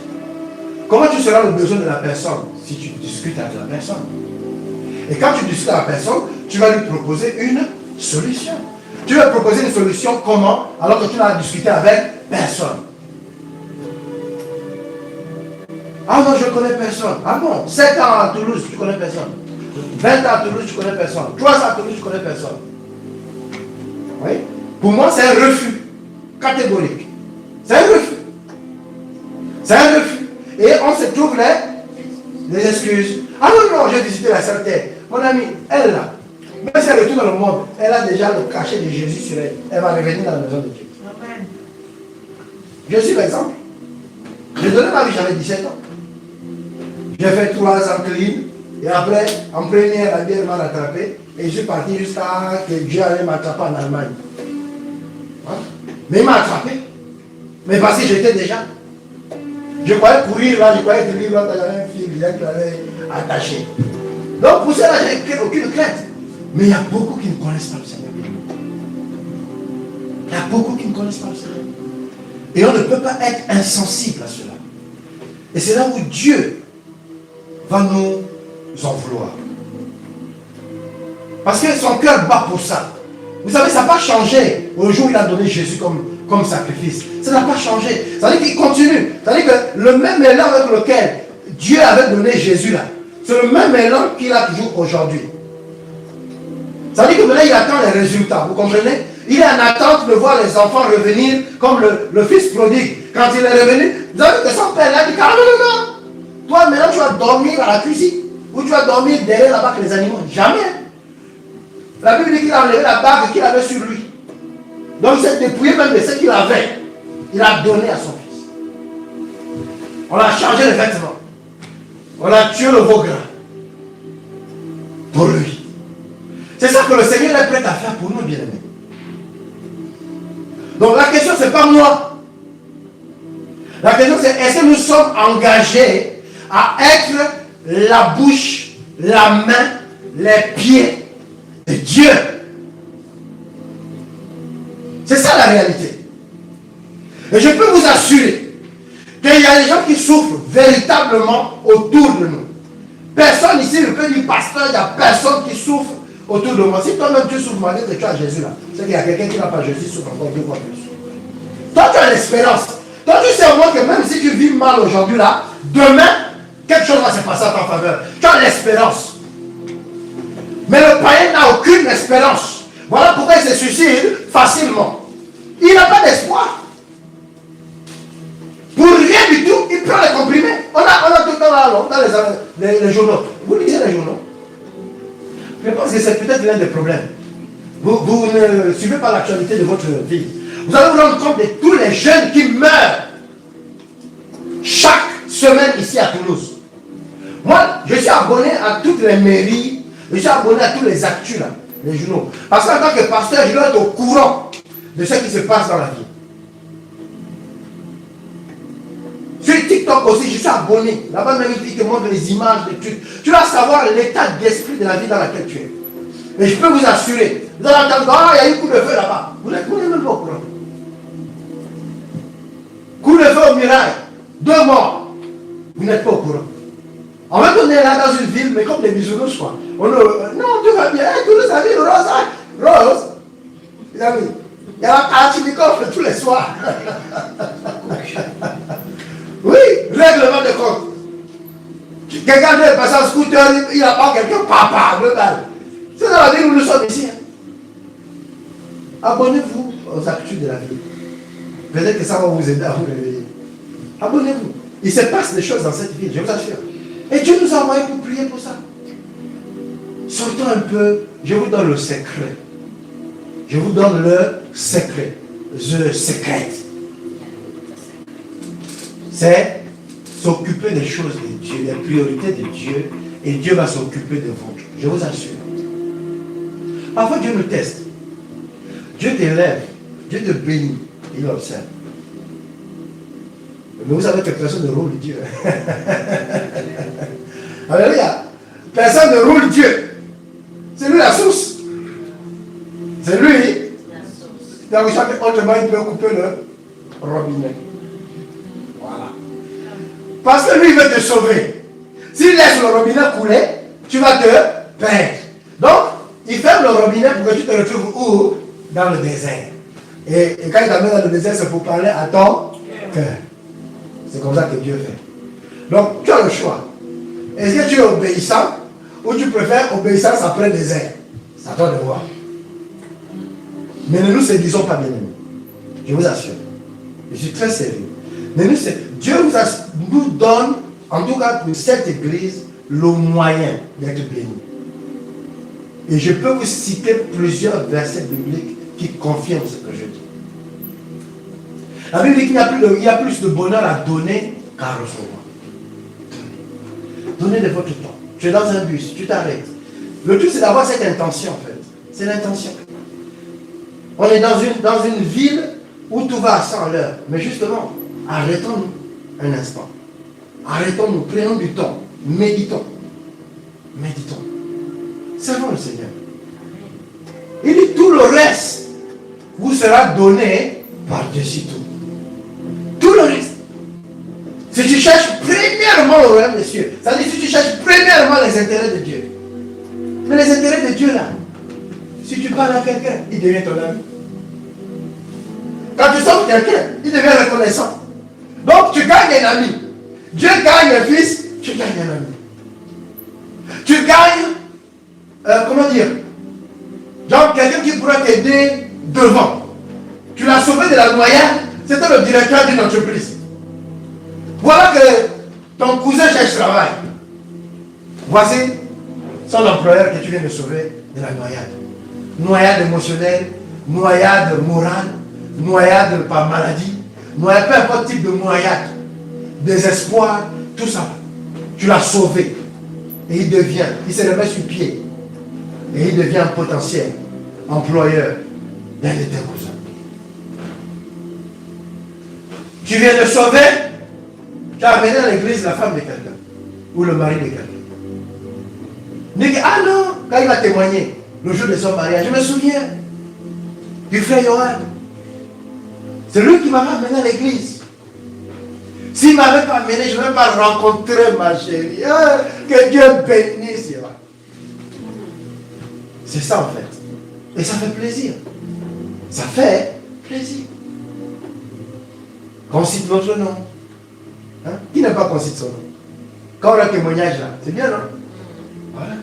Comment tu seras le besoin de la personne si tu discutes avec la personne? Et quand tu discutes avec la personne, tu vas lui proposer une solution. Tu vas proposer une solution comment? Alors que tu n'as discuté avec personne. Ah non, je ne connais personne. Ah bon, 7 ans à Toulouse, tu ne connais personne. 20 ans à Toulouse, tu ne connais personne. 3 ans à Toulouse, tu ne connais personne. Oui? Pour moi, c'est un refus catégorique. C'est un refus. C'est un refus. Et on se trouve les excuses. Ah non, j'ai visité la Sainte-Terre. Mon ami, elle là, même si elle retourne dans le monde, elle a déjà le cachet de Jésus sur elle. Elle va revenir dans la maison de Dieu. Amen. Je suis l'exemple. J'ai donné ma vie, j'avais 17 ans. J'ai fait 3 ans clean. Et après, en première, la bière m'a rattrapé. Et je suis parti jusqu'à que Dieu allait m'attraper en Allemagne. Hein? Mais il m'a attrapé. Mais parce que j'étais déjà. Je croyais courir là, je croyais que lui, là, j'avais un fil qui allait attacher. Donc pour cela, je n'ai aucune crainte. Mais il y a beaucoup qui ne connaissent pas le Seigneur. Il y a beaucoup qui ne connaissent pas le Seigneur. Et on ne peut pas être insensible à cela. Et c'est là où Dieu va nous en vouloir. Parce que son cœur bat pour ça. Vous savez, ça n'a pas changé au jour où il a donné Jésus comme sacrifice. Ça n'a pas changé. Ça veut dire qu'il continue. Ça veut dire que le même élan avec lequel Dieu avait donné Jésus là, c'est le même élan qu'il a toujours aujourd'hui. Ça veut dire que maintenant il attend les résultats. Vous comprenez? Il est en attente de voir les enfants revenir comme le fils prodigue. Quand il est revenu, vous avez vu que son père l'a dit, non. Toi maintenant tu vas dormir à la cuisine. Ou tu vas dormir derrière la bague des animaux. Jamais. La Bible dit qu'il a enlevé la bague qu'il avait sur lui. Donc il s'est dépouillé même de ce qu'il avait. Il a donné à son fils. On a changé les vêtements. On a tué le veau gras. Pour lui. C'est ça que le Seigneur est prêt à faire pour nous, bien-aimés. Donc la question, ce n'est pas moi. La question, c'est est-ce que nous sommes engagés à être la bouche, la main, les pieds de Dieu? C'est ça la réalité. Et je peux vous assurer qu'il y a des gens qui souffrent véritablement autour de nous. Personne ici ne peut dire pasteur, il n'y a personne qui souffre autour de moi. Si toi-même tu souffres malgré que tu as Jésus là, c'est qu'il y a quelqu'un qui n'a pas Jésus, souffre encore 2 fois plus. Toi tu as l'espérance. Toi tu sais au moins que même si tu vis mal aujourd'hui là, demain, quelque chose va se passer en ta faveur. Tu as l'espérance. Mais le païen n'a aucune espérance. Voilà pourquoi il se suicide facilement. Il n'a pas d'espoir. Pour rien du tout, il prend les comprimés. On a tout le temps là, dans les journaux. Vous lisez les journaux. Je pense que c'est peut-être l'un des problèmes. Vous ne suivez pas l'actualité de votre vie. Vous allez vous rendre compte de tous les jeunes qui meurent chaque semaine ici à Toulouse. Moi, je suis abonné à toutes les mairies. Je suis abonné à tous les actus, là, les journaux. Parce qu'en tant que pasteur, je dois être au courant de ce qui se passe dans la vie. Sur TikTok, TikTok aussi, je suis abonné. Là-bas même, il te montre les images, les trucs. Tu dois savoir l'état d'esprit de la vie dans laquelle tu es. Mais je peux vous assurer, vous allez entendre, ah, il y a eu coup de feu là-bas. Vous n'êtes même pas au courant. Coup de feu au mirail, 2 morts. Vous n'êtes pas au courant. En fait, on est là dans une ville, mais comme des bisounours, quoi. Non, tout va bien, tout le monde Rose, hein? Rose. Les amis, il y a la Kalachnikov tous les soirs. Oui, règlement de compte. Quelqu'un vient passer en scooter, il apprend quelqu'un, papa, global. C'est dans la ville où nous sommes ici. Hein. Abonnez-vous aux habitudes de la vie. Peut-être que ça va vous aider à vous réveiller. Abonnez-vous. Il se passe des choses dans cette ville, je vous assure. Et Dieu nous a envoyés pour prier pour ça. Sortons un peu, je vous donne le secret. Je vous donne le secret. The secret. C'est s'occuper des choses de Dieu, des priorités de Dieu, et Dieu va s'occuper de vous. Je vous assure. Parfois Dieu nous teste. Dieu t'élève, Dieu te bénit, il observe. Mais vous savez que personne ne roule Dieu. Alléluia. Personne ne roule Dieu. C'est lui la source. C'est lui. Donc chaque autrement, il peut couper le robinet. Voilà. Parce que lui, il veut te sauver. S'il laisse le robinet couler, tu vas te perdre. Donc, il ferme le robinet pour que tu te retrouves où? Dans le désert. Et quand il t'amène dans le désert, c'est pour parler à ton cœur. C'est comme ça que Dieu fait. Donc, tu as le choix. Est-ce que tu es obéissant ou tu préfères obéissance après désert? C'est à toi de voir. Mais ne nous séduisons pas, bien aimés. Je vous assure. Je suis très sérieux. Dieu nous donne, en tout cas pour cette église, le moyen d'être béni. Et je peux vous citer plusieurs versets bibliques qui confirment ce que je dis. La Bible dit qu'il y a plus de bonheur à donner qu'à recevoir. Donnez de votre temps. Tu es dans un bus, tu t'arrêtes. Le truc, c'est d'avoir cette intention, en fait. C'est l'intention. On est dans une ville où tout va à 100 l'heure. Mais justement, arrêtons-nous un instant. Arrêtons-nous, prenons du temps. Méditons. Méditons. Servons le Seigneur. Il dit tout le reste vous sera donné par-dessus tout. Tout le reste. Si tu cherches premièrement le royaume des cieux, ça veut dire si tu cherches premièrement les intérêts de Dieu. Mais les intérêts de Dieu là, si tu parles à quelqu'un, il devient ton ami. Quand tu sauves quelqu'un, il devient reconnaissant. Donc tu gagnes un ami. Dieu gagne un fils, tu gagnes un ami. Tu gagnes, comment dire, genre quelqu'un qui pourra t'aider devant. Tu l'as sauvé de la noyade, c'était le directeur d'une entreprise. Voilà que ton cousin cherche travail. Voici son employeur que tu viens de sauver de la noyade. Noyade émotionnelle, noyade morale, noyade par maladie, noyade, peu importe type de noyade, désespoir, tout ça. Tu l'as sauvé. Et il se remet sur pied. Et il devient un potentiel employeur d'un de tes cousins. Tu viens de sauver, tu as amené à l'église la femme de quelqu'un, ou le mari de quelqu'un. Ah non, quand il a témoigné, le jour de son mariage, je me souviens du frère Johan. C'est lui qui m'avait amené à l'église. S'il ne m'avait pas amené, je ne vais pas rencontrer ma chérie. Ah, que Dieu bénisse. C'est ça en fait. Et ça fait plaisir. Ça fait plaisir. Qu'on cite notre nom. Hein? Qui n'a pas qu'on cite son nom? Quand on a un témoignage là, c'est bien, non? Voilà.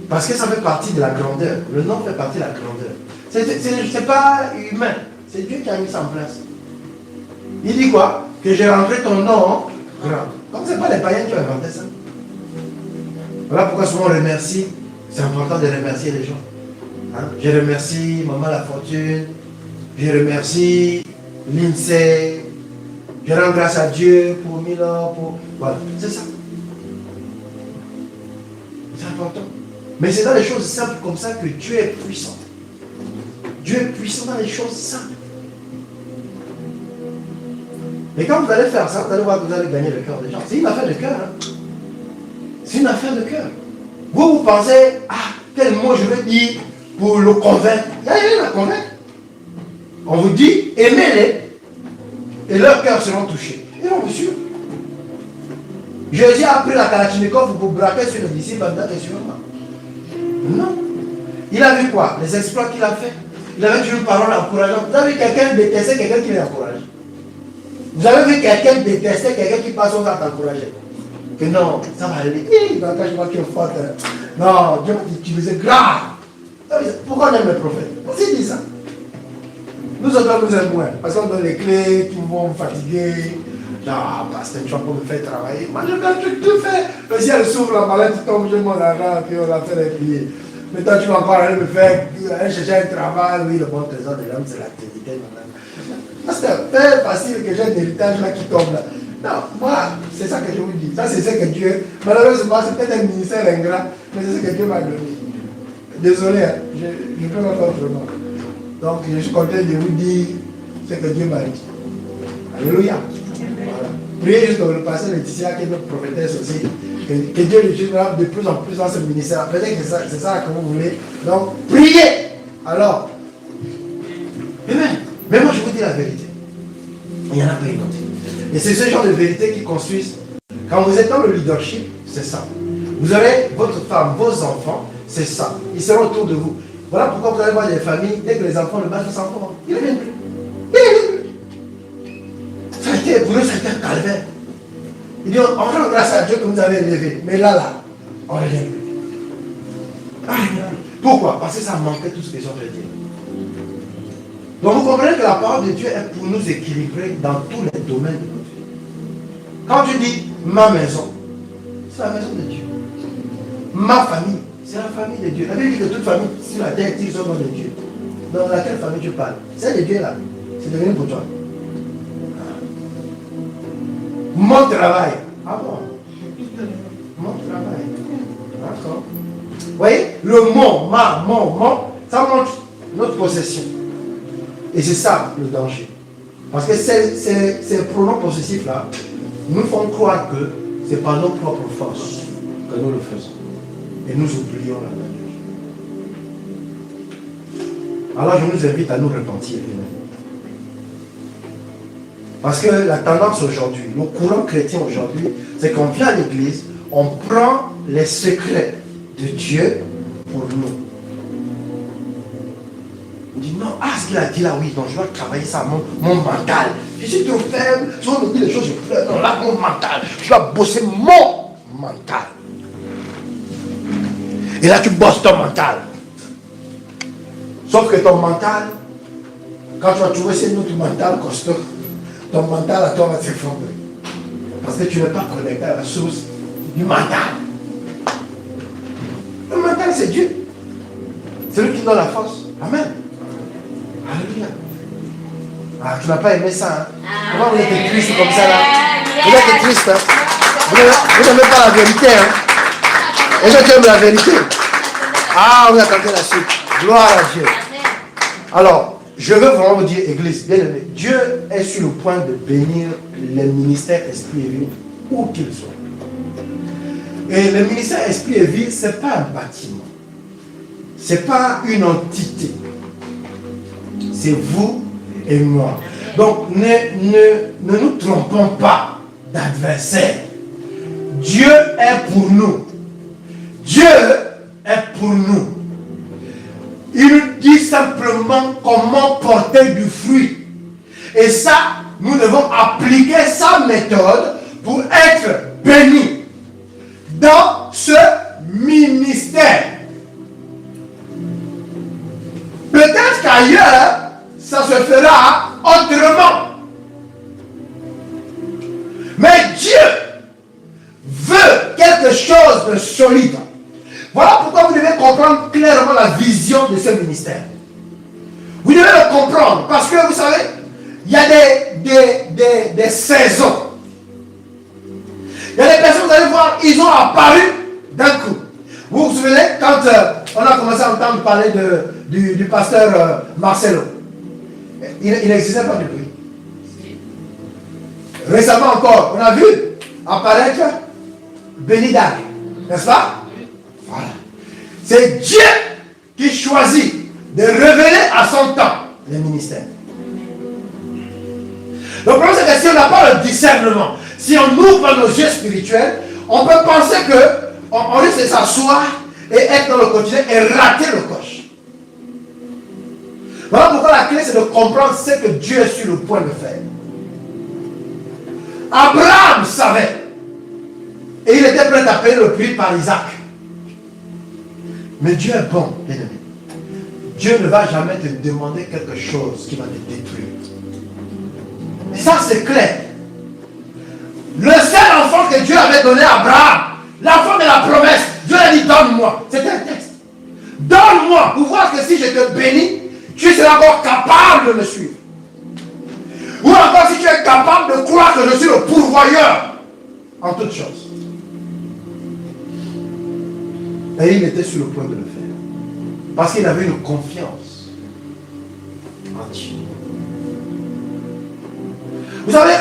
Parce que ça fait partie de la grandeur. Le nom fait partie de la grandeur. C'est pas humain. C'est Dieu qui a mis ça en place. Il dit quoi? Que j'ai rentré ton nom grand. Comme ce n'est pas les païens qui ont inventé ça. Voilà pourquoi souvent on remercie. C'est important de remercier les gens. Hein? Je remercie Maman La Fortune. Je remercie l'INSEE. Je rends grâce à Dieu pour 1000 ans. Voilà, c'est ça. C'est important. Mais c'est dans les choses simples comme ça que Dieu est puissant. Dieu est puissant dans les choses simples. Et quand vous allez faire ça, vous allez voir que vous allez gagner le cœur des gens. C'est une affaire de cœur. Hein? C'est une affaire de cœur. Vous pensez, ah, quel mot je vais dire pour le convaincre. Il n'y a rien à convaincre. On vous dit, aimez-les et leurs cœurs seront touchés. Et on vous suit. Jésus a pris la Kalachnikov pour braquer sur les disciples en disant, non. Il a vu quoi? Les exploits qu'il a fait. Il avait dit une parole encourageante. Vous avez vu quelqu'un détester quelqu'un qui l'encourage. Vous avez vu quelqu'un détester quelqu'un qui passe son temps à t'encourager. Que non, ça va aller. Quand je vois qu'il est fort. Non, Dieu m'a utilisé grave. Pourquoi on aime le prophète? On s'est dit ça. Nous autres, nous aimons moins. Parce qu'on donne les clés, tout le monde fatigué. Non, pasteur, tu vas pas me faire travailler. Moi, je fais un truc, tout fait. Le ciel s'ouvre, la mallette tombe, je mon argent, puis on a fait les prières. Maintenant, tu vas encore aller me faire, aller chercher un travail. Oui, le bon trésor de l'homme, c'est l'activité. Pasteur, c'est facile que j'ai un héritage là qui tombe là. Non, moi, c'est ça que je vous dis. Ça, c'est ce que Dieu. Malheureusement, c'est peut-être un ministère ingrat, mais c'est ce que Dieu m'a donné. Désolé, hein, je ne peux pas faire autrement. Donc, je suis content de vous dire ce que Dieu m'a dit. Alléluia. Voilà. Priez juste pour le pasteur Laetitia, qui est notre prophétesse aussi. Que Dieu l'utilisera de plus en plus dans ce ministère. Peut-être que c'est ça que vous voulez. Donc, priez. Alors, Amen. Mais moi, je vous dis la vérité. Il n'y en a pas une autre. Et c'est ce genre de vérité qui construisent. Quand vous êtes dans le leadership, c'est ça. Vous aurez votre femme, vos enfants, c'est ça. Ils seront autour de vous. Voilà pourquoi vous allez voir des familles, dès que les enfants le battent, ils s'en vont. Ils ne viennent plus. Ils ne viennent plus. Ça a été, pour eux, ça a été un calvaire. Ils disent, on rend grâce à Dieu que vous avez élevé. Mais là, on ne vient plus. Pourquoi? Parce que ça manquait tout ce que j'ai dit. Donc vous comprenez que la parole de Dieu est pour nous équilibrer dans tous les domaines de notre vie. Quand tu dis ma maison, c'est la maison de Dieu. Ma famille, c'est la famille de Dieu. La Bible dit que toute famille sur la terre tire son nom de Dieu. Dans laquelle famille tu parles? C'est de Dieu là. C'est devenu pour toi. Mon travail. Ah bon? Mon travail. D'accord. Vous voyez, le mon, ma, mon, ça montre notre possession. Et c'est ça le danger. Parce que ces pronoms possessifs là nous font croire que c'est par nos propres forces que nous le faisons. Et nous oublions la nature. Alors je nous invite à nous repentir. Parce que la tendance aujourd'hui, le courant chrétien aujourd'hui, c'est qu'on vient à l'église, on prend les secrets de Dieu pour nous. On dit non, ce qu'il a dit là, oui, donc je dois travailler ça, mon mental. Je suis trop faible, si on me dit les choses, je pleure. Non, là, mon mental, je dois bosser mon mental. Et là, tu bosses ton mental. Sauf que ton mental, quand tu vas trouver ces autres mental costaud, ton mental à toi va s'effondrer. Parce que tu n'es pas connecté à la source du mental. Le mental, c'est Dieu. C'est lui qui donne la force. Amen. Alléluia. Ah, tu n'as pas aimé ça, hein? Comment vous êtes triste comme ça, là? Vous êtes triste, hein? Vous n'aimez pas la vérité, hein? Et je t'aime la vérité. Ah, vous attendez la suite. Gloire à Dieu. Alors, je veux vraiment vous dire, Église, bien aimé, Dieu est sur le point de bénir les ministères Esprit et Vie, où qu'ils soient. Et le ministère Esprit et Vie, ce n'est pas un bâtiment. Ce n'est pas une entité. C'est vous et moi. Donc, ne nous trompons pas d'adversaire. Dieu est pour nous. Dieu est pour nous. Il nous dit simplement comment porter du fruit. Et ça, nous devons appliquer sa méthode pour être bénis dans ce ministère. Peut-être qu'ailleurs, ça se fera autrement. Mais Dieu veut quelque chose de solide. Voilà pourquoi vous devez comprendre clairement la vision de ce ministère. Vous devez le comprendre parce que vous savez, il y a des saisons. Il y a des personnes, vous allez voir, ils ont apparu d'un coup. Vous vous souvenez quand on a commencé à entendre parler du pasteur Marcelo. Il n'existait pas depuis. Récemment encore, on a vu apparaître Béni d'Arc, n'est-ce pas? Voilà. C'est Dieu qui choisit de révéler à son temps les ministères. Le problème, c'est que si on n'a pas le discernement, si on ouvre nos yeux spirituels, on peut penser qu'on risque de s'asseoir et être dans le quotidien et rater le coche. Voilà pourquoi la clé, c'est de comprendre ce que Dieu est sur le point de faire. Abraham savait. Et il était prêt à payer le prix par Isaac. Mais Dieu est bon, bien aimé. Dieu ne va jamais te demander quelque chose qui va te détruire. Et ça, c'est clair. Le seul enfant que Dieu avait donné à Abraham, l'enfant de la promesse, Dieu a dit, donne-moi. C'était un texte. Donne-moi pour voir que si je te bénis, tu seras encore capable de me suivre. Ou encore si tu es capable de croire que je suis le pourvoyeur en toutes choses. Et il était sur le point de le faire. Parce qu'il avait une confiance en Dieu. Vous savez,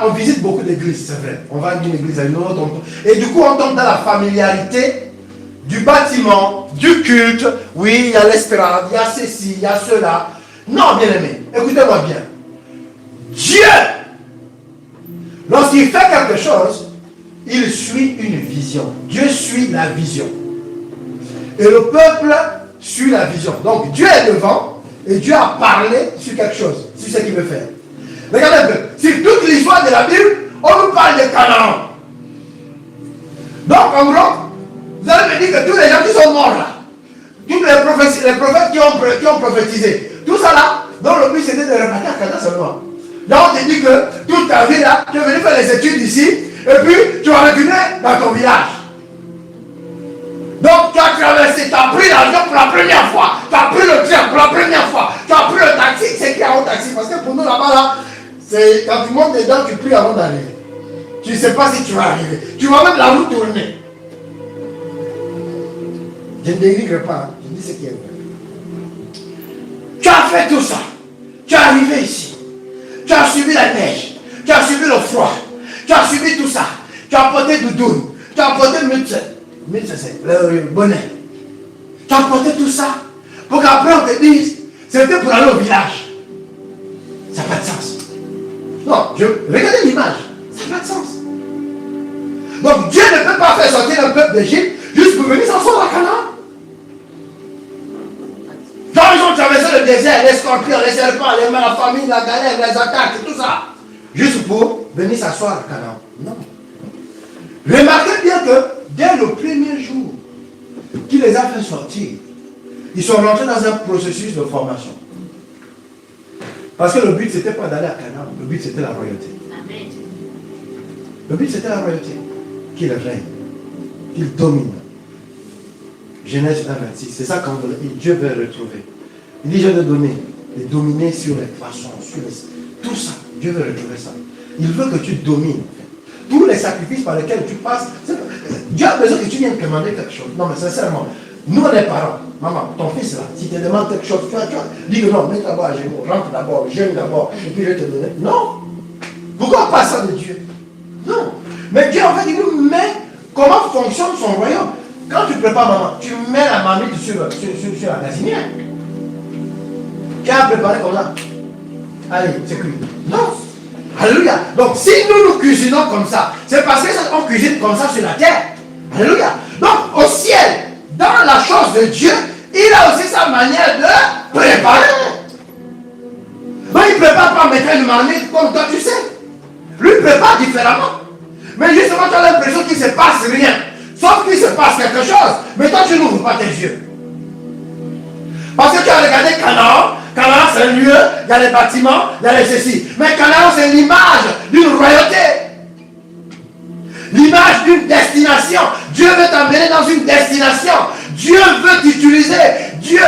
on visite beaucoup d'églises, c'est vrai. On va d'une église à une autre. Et du coup, on tombe dans la familiarité du bâtiment, du culte. Oui, il y a l'espérance, il y a ceci, il y a cela. Non, bien aimé, écoutez-moi bien. Dieu, lorsqu'il fait quelque chose, il suit une vision. Dieu suit la vision. Et le peuple suit la vision. Donc Dieu est devant et Dieu a parlé sur quelque chose, sur ce qu'il veut faire. Regardez un peu. Sur toute l'histoire de la Bible, on nous parle de Canaan. Donc en gros, vous allez me dire que tous les gens qui sont morts là, tous les prophètes qui ont prophétisé, tout ça là, dont le but c'était de repartir à Canaan seulement. Là on te dit que toute ta vie là, tu es venu faire les études ici, et puis tu vas retourner dans ton village. Donc tu as traversé, tu as pris l'avion pour la première fois, tu as pris le train pour la première fois, tu as pris le taxi, c'est qui a un taxi? Parce que pour nous là-bas là, c'est quand tu montes dedans, tu pries avant d'arriver. Tu ne sais pas si tu vas arriver. Tu vas même la route tourner. Je ne dénigre pas, je dis ce qui est vrai. Tu as fait tout ça. Tu es arrivé ici. Tu as subi la neige. Tu as subi le froid. Tu as subi tout ça. Tu as porté doudoune. Tu as porté le bonnet. Tu as porté tout ça pour qu'après on te dise c'était pour aller au village. Ça n'a pas de sens. Non, regardez l'image. Ça n'a pas de sens. Donc Dieu ne peut pas faire sortir un peuple d'Égypte juste pour venir s'asseoir à Canaan. Quand ils ont traversé le désert, les scorpions, les serpents, la famine, la galère, les attaques, tout ça, juste pour venir s'asseoir à Canaan. Non. Remarquez bien que dès le premier jour qu'il les a fait sortir, ils sont rentrés dans un processus de formation. Parce que le but, ce n'était pas d'aller à Canaan, le but, c'était la royauté. Amen. Le but, c'était la royauté. Qu'il règne, qu'il domine. Genèse 1,26. C'est ça quand Dieu veut retrouver. Il dit, je vais donner, de dominer sur les poissons, sur tout ça. Dieu veut retrouver ça. Il veut que tu domines. Tous les sacrifices par lesquels tu passes, Dieu a besoin que tu viennes commander quelque chose. Non, mais sincèrement, nous on est parents. Maman, ton fils là, si tu te demandes quelque chose, tu vas dis que non, mets d'abord à genoux, rentre d'abord, jeûne d'abord, et puis je vais te donner. Non. Pourquoi pas ça de Dieu? Non. Mais Dieu en fait, il nous met comment fonctionne son royaume. Quand tu prépares maman, tu mets la marmite sur la gazinière. Tu as préparé comme ça. Allez, c'est cuit. Non. Alléluia. Donc si nous cuisinons comme ça, c'est parce qu'on cuisine comme ça sur la terre. Alléluia. Donc au ciel, dans la chose de Dieu, il a aussi sa manière de préparer. Donc il ne prépare pas mettre une marmite comme toi tu sais. Lui il prépare différemment. Mais justement tu as l'impression qu'il ne se passe rien. Sauf qu'il se passe quelque chose. Mais toi tu n'ouvres pas tes yeux. Parce que tu as regardé Canaan. Canaan c'est un lieu, il y a les bâtiments, il y a les ceci. Mais Canaan c'est l'image d'une royauté. L'image d'une destination. Dieu veut t'emmener dans une destination. Dieu veut t'utiliser. Dieu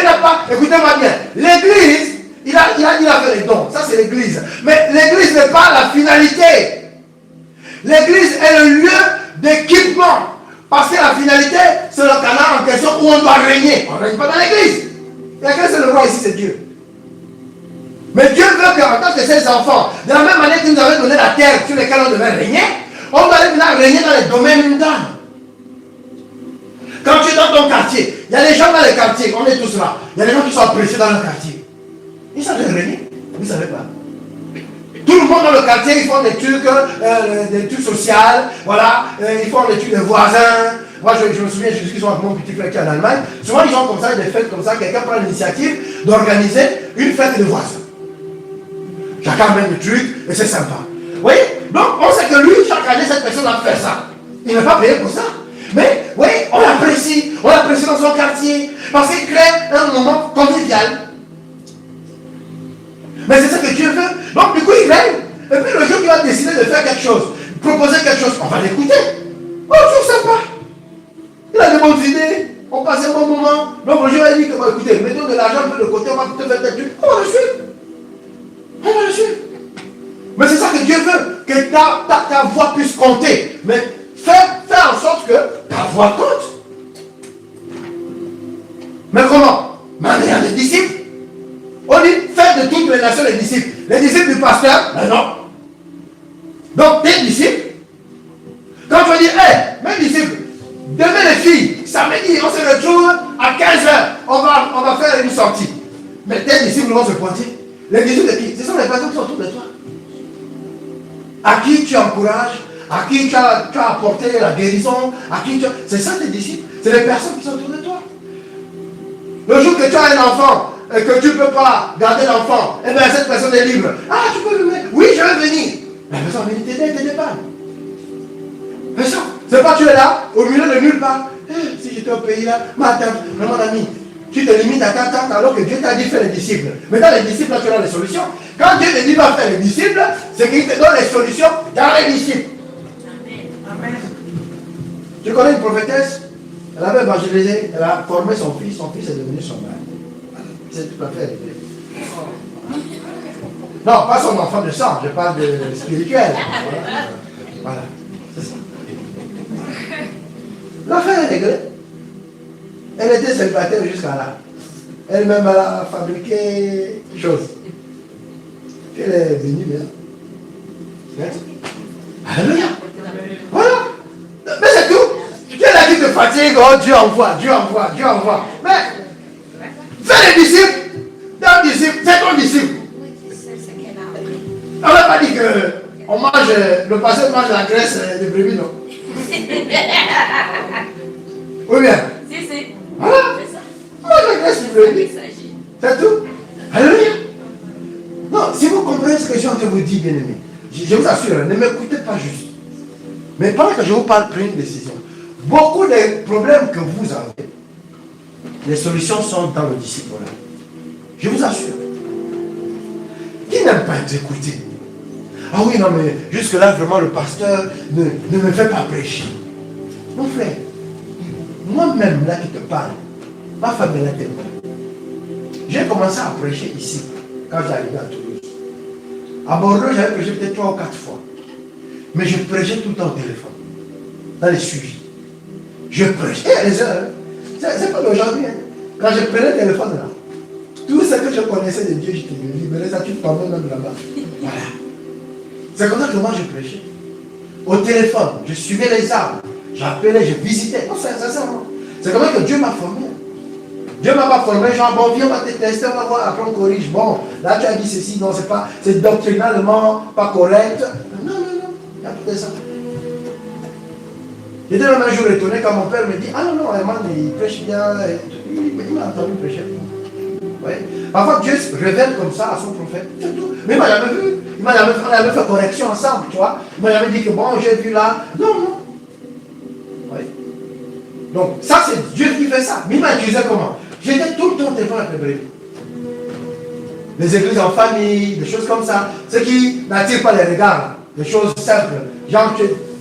n'a pas... Écoutez-moi bien. L'église, il a fait les dons. Ça c'est l'église. Mais l'église n'est pas la finalité. L'église est le lieu d'équipement. Parce que la finalité, c'est le Canaan en question où on doit régner. On ne règne pas dans l'église. Il y a qu'un seul roi ici, c'est Dieu. Mais Dieu veut qu'en tant que ses enfants, de la même manière qu'il nous avait donné la terre sur laquelle on devait régner, on doit maintenant régner dans les domaines mondains. Quand tu es dans ton quartier, il y a des gens dans les quartiers, on est tous là. Il y a des gens qui sont appréciés dans le quartier. Ils savent régner, vous ne savez pas. Tout le monde dans le quartier, ils font des trucs sociaux, voilà, ils font des trucs de voisins. Moi, je me souviens, je suis avec mon petit frère qui est en Allemagne. Souvent, ils ont comme ça des fêtes comme ça. Quelqu'un prend l'initiative d'organiser une fête de voisins. Chacun met des trucs et c'est sympa. Vous voyez? Donc, on sait que lui, chaque année, cette personne a fait ça. Il n'est pas payé pour ça. Mais, oui, on l'apprécie dans son quartier, parce qu'il crée un moment convivial. Mais c'est ça que Dieu veut. Donc, du coup, il règne. Et puis, le jour qu'il va décider de faire quelque chose, proposer quelque chose, on va l'écouter. Oh, c'est sympa. Il a des bonnes idées. On passe un bon moment. Donc, le jour, il dit que, bon, écoutez, mettons de l'argent un peu de côté, on va te faire des trucs. On va le suivre. On va le suivre. Mais c'est ça que Dieu veut, que ta voix puisse compter. Mais fais en sorte que ta voix compte. Mais comment? Mais en ayant des disciples. On dit, faites de toutes les nations les disciples. Les disciples du pasteur, ben non. Donc, tes disciples, quand tu vas dire, hé, mes disciples, demain les filles, samedi, on se retrouve à 15h, on va faire une sortie. Mais tes disciples vont se pointer. Les disciples de qui? Ce sont les personnes qui sont autour de toi. À qui tu encourages, à qui tu as apporté la guérison, à qui tu as... C'est ça tes disciples. C'est les personnes qui sont autour de toi. Le jour que tu as un enfant et que tu ne peux pas garder l'enfant, eh bien cette personne est libre. Ah, tu peux le mettre. Oui, je vais venir. La personne va venir t'aider pas. Mais ça, c'est pas tu es là, au milieu de nulle part. Si j'étais au pays là, ma tante, mon ami, tu te limites à ta tante alors que Dieu t'a dit faire les disciples. Mais dans les disciples, là, tu as les solutions. Quand Dieu te dit va faire les disciples, c'est qu'il te donne les solutions dans les disciples. Amen. Tu connais une prophétesse? Elle avait évangélisé, elle a formé son fils est devenu son mari. C'est tout à fait réglé. Non, pas son enfant de sang, je parle de spirituel. Voilà. C'est ça. L'affaire est réglée. Elle était célibataire jusqu'à là. Elle-même, elle a fabriqué des choses. Puis elle est venue là. Alléluia. Voilà. Mais c'est tout. Dieu a dit de fatigue, oh Dieu envoie. Mais, fais les disciples. Ton disciple, c'est ton disciple. On n'a pas dit qu'on mange, le pasteur mange la graisse de brebis, non? Oui bien. Si. Voilà. On mange la graisse de brebis. C'est tout. Alléluia. Non, si vous comprenez ce que je suis en train de vous dire, bien aimé, je vous assure, ne m'écoutez pas juste. Mais pendant que je vous parle, prenez une décision. Beaucoup des problèmes que vous avez, les solutions sont dans le disciple-là. Je vous assure. Qui n'aime pas être écouté? Ah oui, non, mais jusque-là, vraiment, le pasteur ne me fait pas prêcher. Mon frère, moi-même, là qui te parle, ma femme est là témoin. J'ai commencé à prêcher ici, quand j'arrivais à Toulouse. À Bordeaux, j'avais prêché peut-être 3 ou 4 fois. Mais je prêchais tout le temps au téléphone, dans les suivis. Je prêchais les heures. C'est pas d'aujourd'hui. Hein. Quand je prenais le téléphone là, tout ce que je connaissais de Dieu, je te libérais ça, tu te tombais même là-bas. Voilà. C'est comme ça que moi je prêchais. Au téléphone, je suivais les arbres. J'appelais, je visitais. Non, sincèrement. C'est comme ça que Dieu m'a formé. Dieu ne m'a pas formé, genre, bon, viens, on va te tester, on va voir, après on corrige. Bon, là tu as dit ceci, non, c'est doctrinalement pas correct. Non, il y a tout ça. J'étais même un jour étonné quand mon père me dit, ah non, vraiment, il prêche bien, il m'a entendu prêcher. Oui. Parfois Dieu se révèle comme ça à son prophète, c'est tout. Mais il m'a jamais vu, on a jamais fait correction ensemble, tu vois. Il m'a jamais dit que bon, j'ai vu là. Non. Oui. Donc, ça c'est Dieu qui fait ça. Mais il m'a utilisé comment? J'étais tout le temps au téléphone avec les brebis. Les églises en famille, des choses comme ça. Ce qui n'attire pas les regards, des choses simples. Genre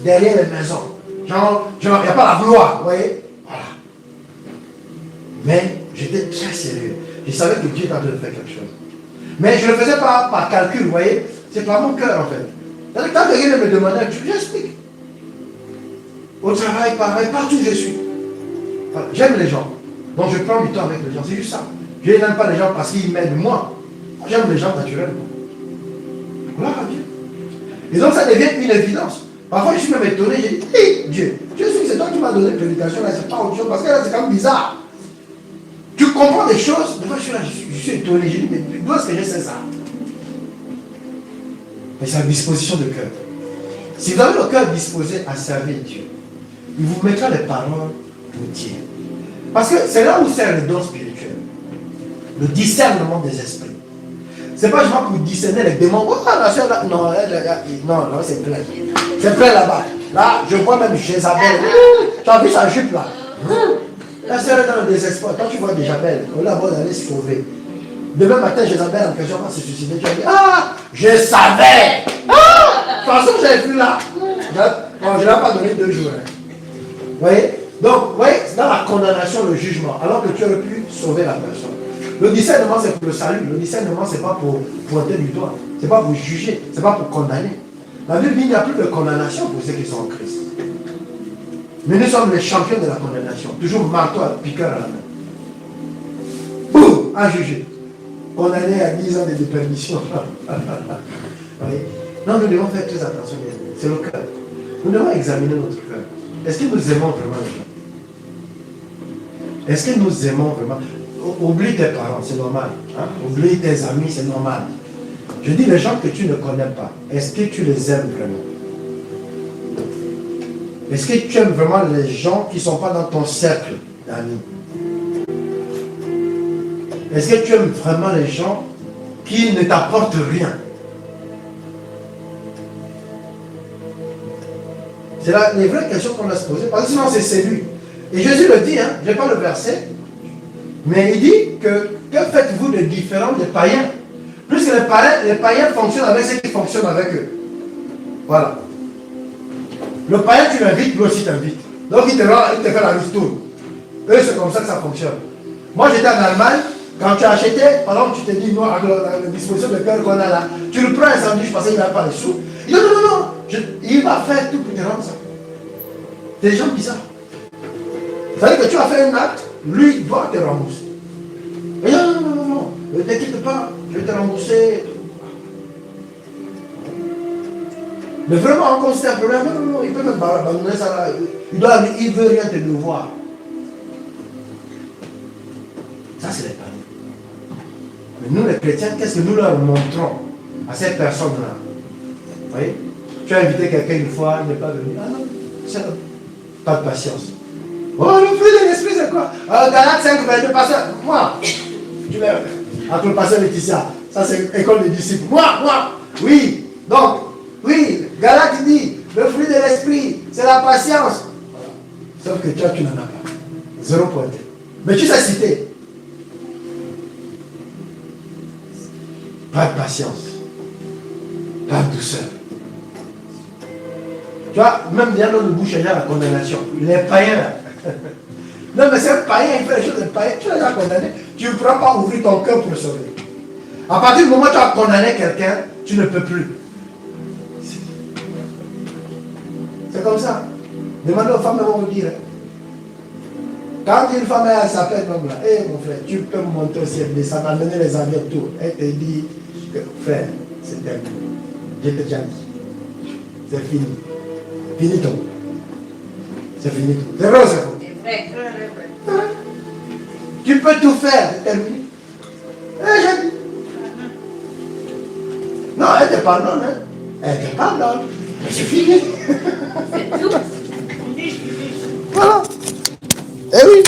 derrière les maisons. Genre, il n'y a pas la gloire, vous voyez? Voilà. Mais j'étais très sérieux. Je savais que Dieu était en train de faire quelque chose. Mais je ne le faisais pas par calcul, vous voyez? C'est par mon cœur en fait. Quand quelqu'un me demandait, j'explique. Au travail, pareil, partout où je suis. Voilà. J'aime les gens. Donc je prends du temps avec les gens. C'est juste ça. Je n'aime pas les gens parce qu'ils m'aident moi. J'aime les gens naturellement. Gloire à Dieu. Et donc ça devient une évidence. Parfois je suis même étonné, je dis, hé Dieu, je sais que c'est toi qui m'as donné une prédication, là c'est pas autre chose, parce que là c'est quand même bizarre. Tu comprends des choses, des fois je suis là, je suis étonné, je dis, mais d'où est-ce que je sais ça? Mais c'est la disposition de cœur. Si vous avez le cœur disposé à servir Dieu, il vous mettra les paroles pour dire. Parce que c'est là où sert le don spirituel. Le discernement des esprits. C'est pas juste pour discerner les démons. Oh, la soeur là, non, non, c'est plein. C'est plein là-bas. Là, je vois même Jézabel. Tu as vu sa jupe là? La soeur est dans le désespoir. Quand tu vois Jézabel, on l'a d'aller se sauver. Demain matin, Jézabel, en question, va se suicider. Tu vas dire, ah, je savais. Ah, de toute façon, j'avais plus là. Bon, je ne l'ai pas donné 2 jours. Hein. Vous voyez? Donc, vous voyez, c'est dans la condamnation, le jugement, alors que tu aurais pu sauver la personne. Le discernement, c'est pour le salut. Le discernement, ce n'est pas pour pointer du doigt. Ce n'est pas pour juger. Ce n'est pas pour condamner. La Bible dit qu'il n'y a plus de condamnation pour ceux qui sont en Christ. Mais nous sommes les champions de la condamnation. Toujours marteau à piqueur à la main. Boum, à juger. Condamné à 10 ans de déperdition. Non, nous devons faire très attention. C'est le cœur. Nous devons examiner notre cœur. Est-ce que nous aimons vraiment les gens? Est-ce que nous aimons vraiment? Oublie tes parents, c'est normal. Hein? Oublie tes amis, c'est normal. Je dis les gens que tu ne connais pas, est-ce que tu les aimes vraiment? Est-ce que tu aimes vraiment les gens qui ne sont pas dans ton cercle d'amis? Est-ce que tu aimes vraiment les gens qui ne t'apportent rien? C'est là les vraies questions qu'on a se poser, parce que sinon c'est séduit. Et Jésus le dit, hein, je n'ai pas le verset, mais il dit que faites-vous de différent des païens? Puisque les païens fonctionnent avec ceux qui fonctionnent avec eux. Voilà. Le païen, tu l'invites, lui aussi t'invite. Donc il te fait la ristourne. Eux, c'est comme ça que ça fonctionne. Moi, j'étais en Allemagne, quand tu as acheté, par exemple, tu te dis, non, avec la disposition de cœur qu'on a là, tu le prends un sandwich parce qu'il n'a pas les sous. Il dit, non, il va faire tout pour te rendre ça. C'est des gens bizarres. C'est-à-dire que tu as fait un acte, lui doit te rembourser. Et non, ne t'inquiète pas, je vais te rembourser. Mais vraiment, quand c'est un problème, non, il peut même abandonner ça là. Il ne veut rien te devoir. Ça, c'est les païens. Mais nous, les chrétiens, qu'est-ce que nous leur montrons à ces personnes-là? Vous voyez? Tu as invité quelqu'un une fois, il n'est pas venu. Ah non, c'est pas de patience. Oh, le fruit de l'esprit, c'est quoi? Galates 5, 22, pasteur. Moi, tu l'as entre le pasteur Laetitia. Ça, c'est école des disciples. Moi, oui. Donc, oui, Galates dit, le fruit de l'esprit, c'est la patience. Sauf que toi, tu n'en as pas. 0 pointé. Mais tu sais citer. Pas de patience. Pas de douceur. Tu vois, même bien dans le bouche, il y a la condamnation. Les païens, là. Non, mais c'est un païen, il fait les choses de païen. Tu l'as déjà condamné. Tu ne pourras pas ouvrir ton cœur pour le sauver. À partir du moment où tu as condamné quelqu'un, tu ne peux plus. C'est comme ça. Demandez aux femmes, elles vont vous dire. Quand une femme elle s'appelle comme là, hé mon frère, tu peux me montrer aussi, ça m'a amené les amis autour. Elle te dit que frère, c'est terminé. Je t'ai déjà dit. C'est fini. Finito. C'est finito. C'est vrai ou c'est faux? C'est vrai. Tu peux tout faire, c'est terminé. J'ai dit. Non, elle te pardonne, hein. Elle te pardonne. Mais c'est fini. C'est tout. Voilà. Eh oui.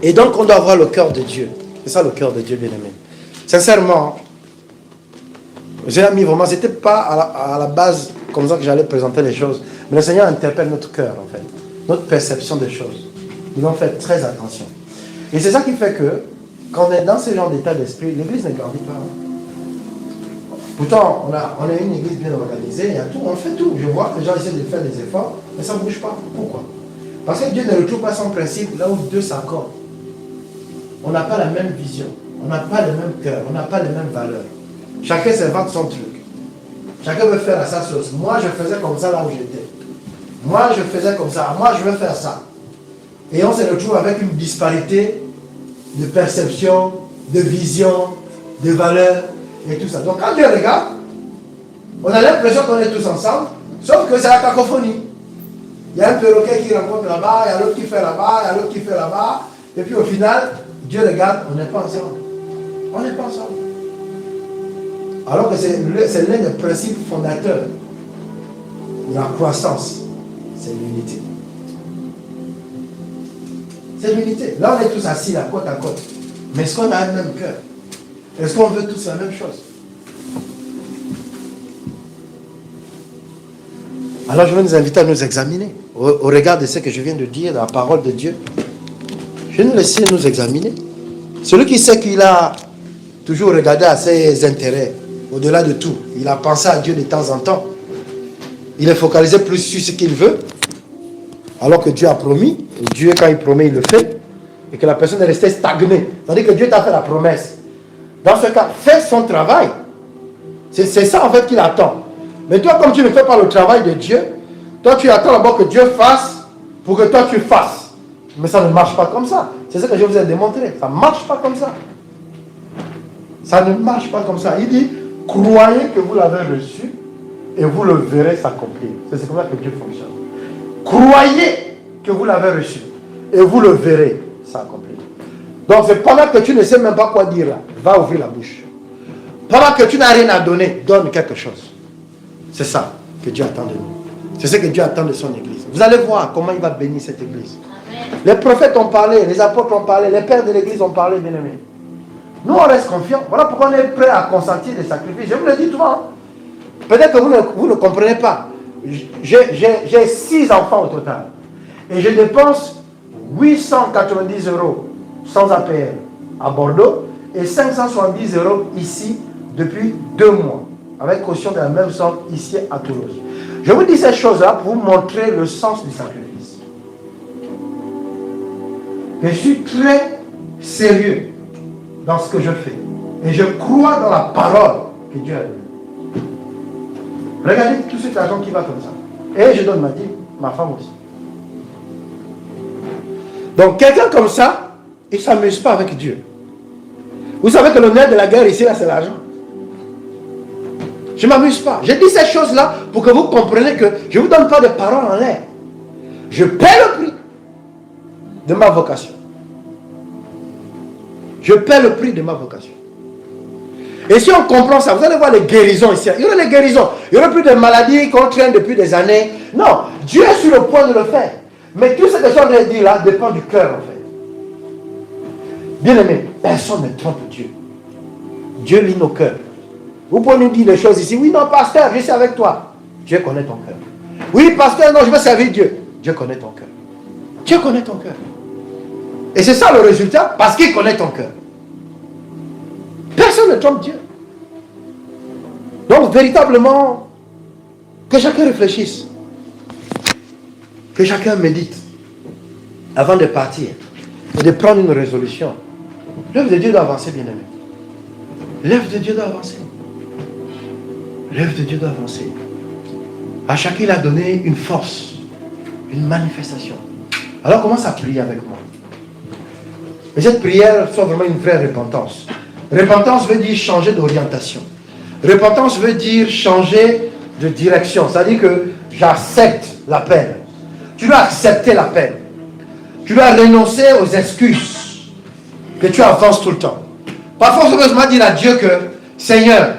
Et donc on doit avoir le cœur de Dieu. C'est ça le cœur de Dieu, bien-aimé. Sincèrement, j'ai mis vraiment, c'était pas à la base comme ça que j'allais présenter les choses. Mais le Seigneur interpelle notre cœur, en fait. Notre perception des choses. Nous devons faire très attention. Et c'est ça qui fait que, quand on est dans ce genre d'état d'esprit, l'église ne grandit pas. Pourtant, on est une église bien organisée, il y a tout, on fait tout. Je vois que les gens essaient de faire des efforts, mais ça ne bouge pas. Pourquoi? Parce que Dieu ne retrouve pas son principe là où deux s'accordent. On n'a pas la même vision, on n'a pas le même cœur, on n'a pas les mêmes valeurs. Chacun s'invente son truc. Chacun veut faire à sa sauce. Moi, je faisais comme ça là où j'étais. Moi, je faisais comme ça. Moi, je veux faire ça. Et on se retrouve avec une disparité de perception, de vision. des valeurs et tout ça. Donc quand Dieu regarde, on a l'impression qu'on est tous ensemble, sauf que c'est la cacophonie. Il y a un perroquet qui rencontre là-bas, il y a l'autre qui fait là-bas, il y a l'autre qui fait là-bas, et puis au final, Dieu regarde, on n'est pas ensemble. On n'est pas ensemble. Alors que c'est l'un des principes fondateurs de la croissance, c'est l'unité. C'est l'unité. Là, on est tous assis là, côte à côte. Mais est-ce qu'on a un même cœur? Est-ce qu'on veut tous la même chose? Alors, je vais nous inviter à nous examiner au regard de ce que je viens de dire, dans la parole de Dieu. Je vais nous laisser nous examiner. Celui qui sait qu'il a toujours regardé à ses intérêts, au-delà de tout, il a pensé à Dieu de temps en temps. Il est focalisé plus sur ce qu'il veut, alors que Dieu a promis. Et Dieu, quand il promet, il le fait. Et que la personne est restée stagnée. C'est-à-dire que Dieu t'a fait la promesse. Dans ce cas, fais son travail. C'est ça en fait qu'il attend. Mais toi, comme tu ne fais pas le travail de Dieu, toi tu attends d'abord que Dieu fasse pour que toi tu fasses. Mais ça ne marche pas comme ça. C'est ce que je vous ai démontré. Ça ne marche pas comme ça. Ça ne marche pas comme ça. Il dit, croyez que vous l'avez reçu et vous le verrez s'accomplir. C'est comme ça que Dieu fonctionne. Croyez que vous l'avez reçu et vous le verrez s'accomplir. Donc c'est pendant que tu ne sais même pas quoi dire là, va ouvrir la bouche. Pendant que tu n'as rien à donner, donne quelque chose. C'est ça que Dieu attend de nous. C'est ce que Dieu attend de son église. Vous allez voir comment il va bénir cette église. Amen. Les prophètes ont parlé, les apôtres ont parlé, les pères de l'église ont parlé, bien aimés. Nous, on reste confiants. Voilà pourquoi on est prêt à consentir des sacrifices. Je vous le dis souvent. Peut-être que vous ne comprenez pas. J'ai 6 enfants au total. Et je dépense 890 € sans APR à Bordeaux et 570 € ici depuis 2 mois. Avec caution de la même somme ici à Toulouse. Je vous dis ces choses-là pour vous montrer le sens du sacrifice. Je suis très sérieux dans ce que je fais. Et je crois dans la parole que Dieu a donnée. Regardez tout cet argent qui va comme ça. Et je donne ma dîme, ma femme aussi. Donc quelqu'un comme ça, il ne s'amuse pas avec Dieu. Vous savez que le nerf de la guerre ici, là, c'est l'argent. Je ne m'amuse pas. Je dis ces choses-là pour que vous compreniez que je ne vous donne pas de paroles en l'air. Je paie le prix de ma vocation. Je paie le prix de ma vocation. Et si on comprend ça, vous allez voir les guérisons ici. Il y aura les guérisons. Il n'y aura plus de maladies qu'on traîne depuis des années. Non, Dieu est sur le point de le faire. Mais tout ce que je suis en train de dire là dépend du cœur en fait. Bien aimé, personne ne trompe Dieu. Dieu lit nos cœurs. Vous pouvez nous dire des choses ici. Oui, non, pasteur, je suis avec toi. Dieu connaît ton cœur. Oui, pasteur, non, je veux servir Dieu. Dieu connaît ton cœur. Dieu connaît ton cœur. Et c'est ça le résultat, parce qu'il connaît ton cœur. Personne ne trompe Dieu. Donc, véritablement, que chacun réfléchisse. Que chacun médite avant de partir et de prendre une résolution. L'œuvre de Dieu doit avancer, bien aimé. L'œuvre de Dieu doit avancer. L'œuvre de Dieu doit avancer. À chacun, il a donné une force, une manifestation. Alors, commence à prier avec moi. Et cette prière soit vraiment une vraie repentance. Repentance veut dire changer d'orientation. Repentance veut dire changer de direction. C'est-à-dire que j'accepte la peine. Tu dois accepter la peine. Tu dois renoncer aux excuses que tu avances tout le temps. Parfois, on besoin de dire à Dieu que, Seigneur,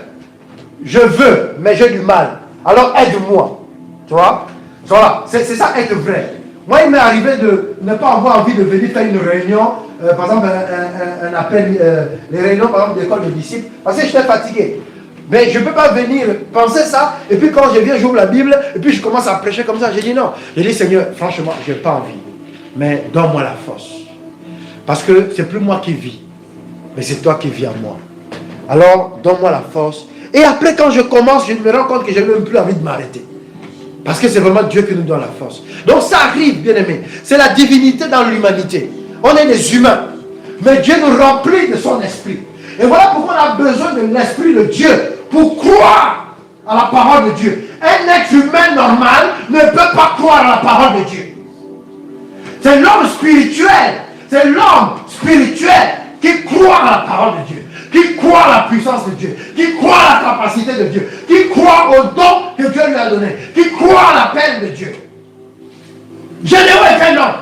je veux, mais j'ai du mal. Alors aide-moi. Tu vois? Voilà, c'est ça être vrai. Moi, il m'est arrivé de ne pas avoir envie de venir faire une réunion, par exemple, un appel, les réunions, par exemple, d'école de disciples, parce que j'étais fatigué. Mais je ne peux pas venir penser ça, et puis quand je viens, j'ouvre la Bible, et puis je commence à prêcher comme ça. J'ai dit non. J'ai dit, Seigneur, franchement, je n'ai pas envie. Mais donne-moi la force. Parce que c'est plus moi qui vis, mais c'est toi qui vis en moi. Alors, donne-moi la force. Et après, quand je commence, je me rends compte que je n'ai même plus envie de m'arrêter. Parce que c'est vraiment Dieu qui nous donne la force. Donc ça arrive, bien aimé. C'est la divinité dans l'humanité. On est des humains. Mais Dieu nous remplit de son esprit. Et voilà pourquoi on a besoin de l'esprit de Dieu pour croire à la parole de Dieu. Un être humain normal ne peut pas croire à la parole de Dieu. C'est l'homme spirituel. C'est l'homme spirituel qui croit à la parole de Dieu. qui croit à la puissance de Dieu, qui croit à la capacité de Dieu, qui croit au don que Dieu lui a donné, qui croit à la peine de Dieu. Gédéon est un homme.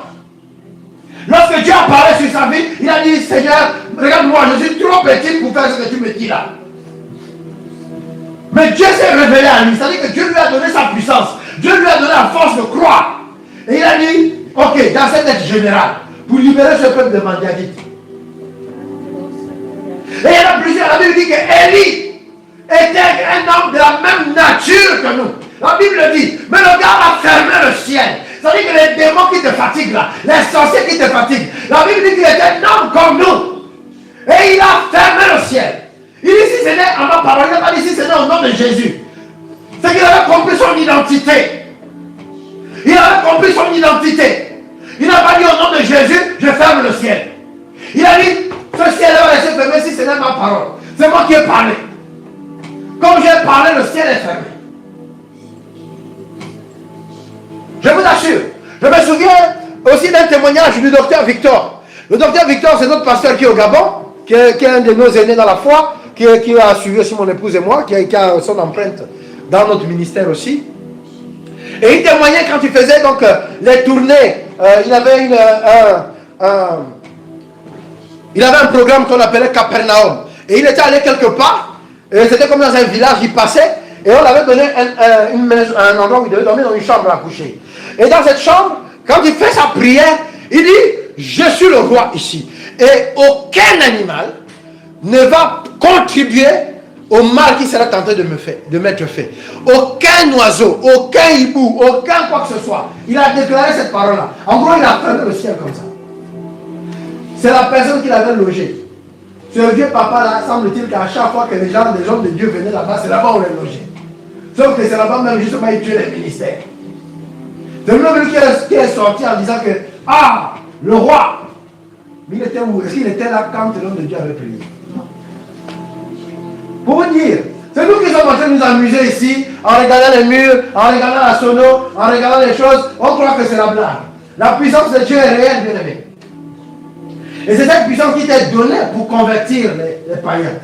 Lorsque Dieu a parlé sur sa vie, il a dit, Seigneur, regarde-moi, je suis trop petit pour faire ce que tu me dis là. Mais Dieu s'est révélé à lui, c'est-à-dire que Dieu lui a donné sa puissance, Dieu lui a donné la force de croire. Et il a dit, ok, dans cette lettre générale, pour libérer ce peuple de Mandiadite. Et il y en a plusieurs, la Bible dit que Élie était un homme de la même nature que nous. La Bible dit, mais le gars a fermé le ciel. C'est-à-dire que les démons qui te fatiguent là, les sorciers qui te fatiguent, la Bible dit qu'il était un homme comme nous. Et il a fermé le ciel. Il dit si ce n'est en ma parole, il n'a pas dit si ce n'est au nom de Jésus. C'est qu'il avait compris son identité. Il avait compris son identité. Il n'a pas dit au nom de Jésus, je ferme le ciel. Il a dit, ce ciel va rester fermé si ce n'est ma parole. C'est moi qui ai parlé. Comme j'ai parlé, le ciel est fermé. Je vous assure. Je me souviens aussi d'un témoignage du docteur Victor. Le docteur Victor, c'est notre pasteur qui est au Gabon, qui est un de nos aînés dans la foi, qui a suivi aussi mon épouse et moi, qui a son empreinte dans notre ministère aussi. Et il témoignait quand il faisait donc les tournées. Il avait un programme qu'on appelait Capernaum. Et il était allé quelque part. Et c'était comme dans un village, il passait. Et on avait donné un endroit où il devait dormir, dans une chambre à coucher. Et dans cette chambre, quand il fait sa prière, il dit, je suis le roi ici. Et aucun animal ne va contribuer au mal qui sera tenté de m'être fait. Aucun oiseau, aucun hibou, aucun quoi que ce soit. Il a déclaré cette parole-là. En gros, il a fermé le ciel comme ça. C'est la personne qui l'avait logé. Ce vieux papa-là, semble-t-il qu'à chaque fois que les hommes de Dieu venaient là-bas, c'est là-bas où on les logeait. Sauf que c'est là-bas même justement il tuait les ministères. C'est l'homme qui est sorti en disant que, ah, le roi, mais il était où? Est-ce qu'il était là quand l'homme de Dieu avait prié? Pour vous dire, c'est nous qui sommes en train de nous amuser ici, en regardant les murs, en regardant la sono, en regardant les choses, on croit que c'est la blague. La puissance de Dieu est réelle, bien aimé. Et c'est cette puissance qui t'est donnée pour convertir les païens.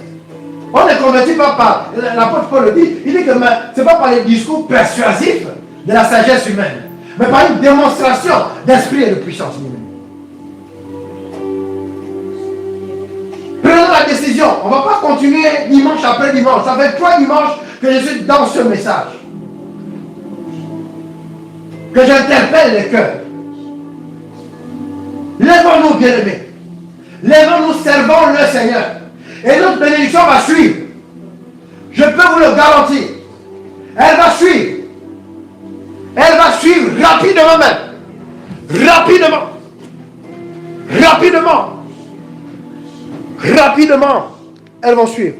On ne convertit pas par, l'apôtre Paul le dit, il dit que ce n'est pas par les discours persuasifs de la sagesse humaine, mais par une démonstration d'esprit et de puissance humaine. Prenons la décision, on ne va pas continuer dimanche après dimanche. Ça fait 3 dimanches que je suis dans ce message. Que j'interpelle les cœurs. Lèvons-nous, bien-aimés. Lèvons-nous, servons le Seigneur. Et notre bénédiction va suivre. Je peux vous le garantir. Elle va suivre. Elle va suivre rapidement même. Rapidement. Rapidement. Rapidement. Elles vont suivre.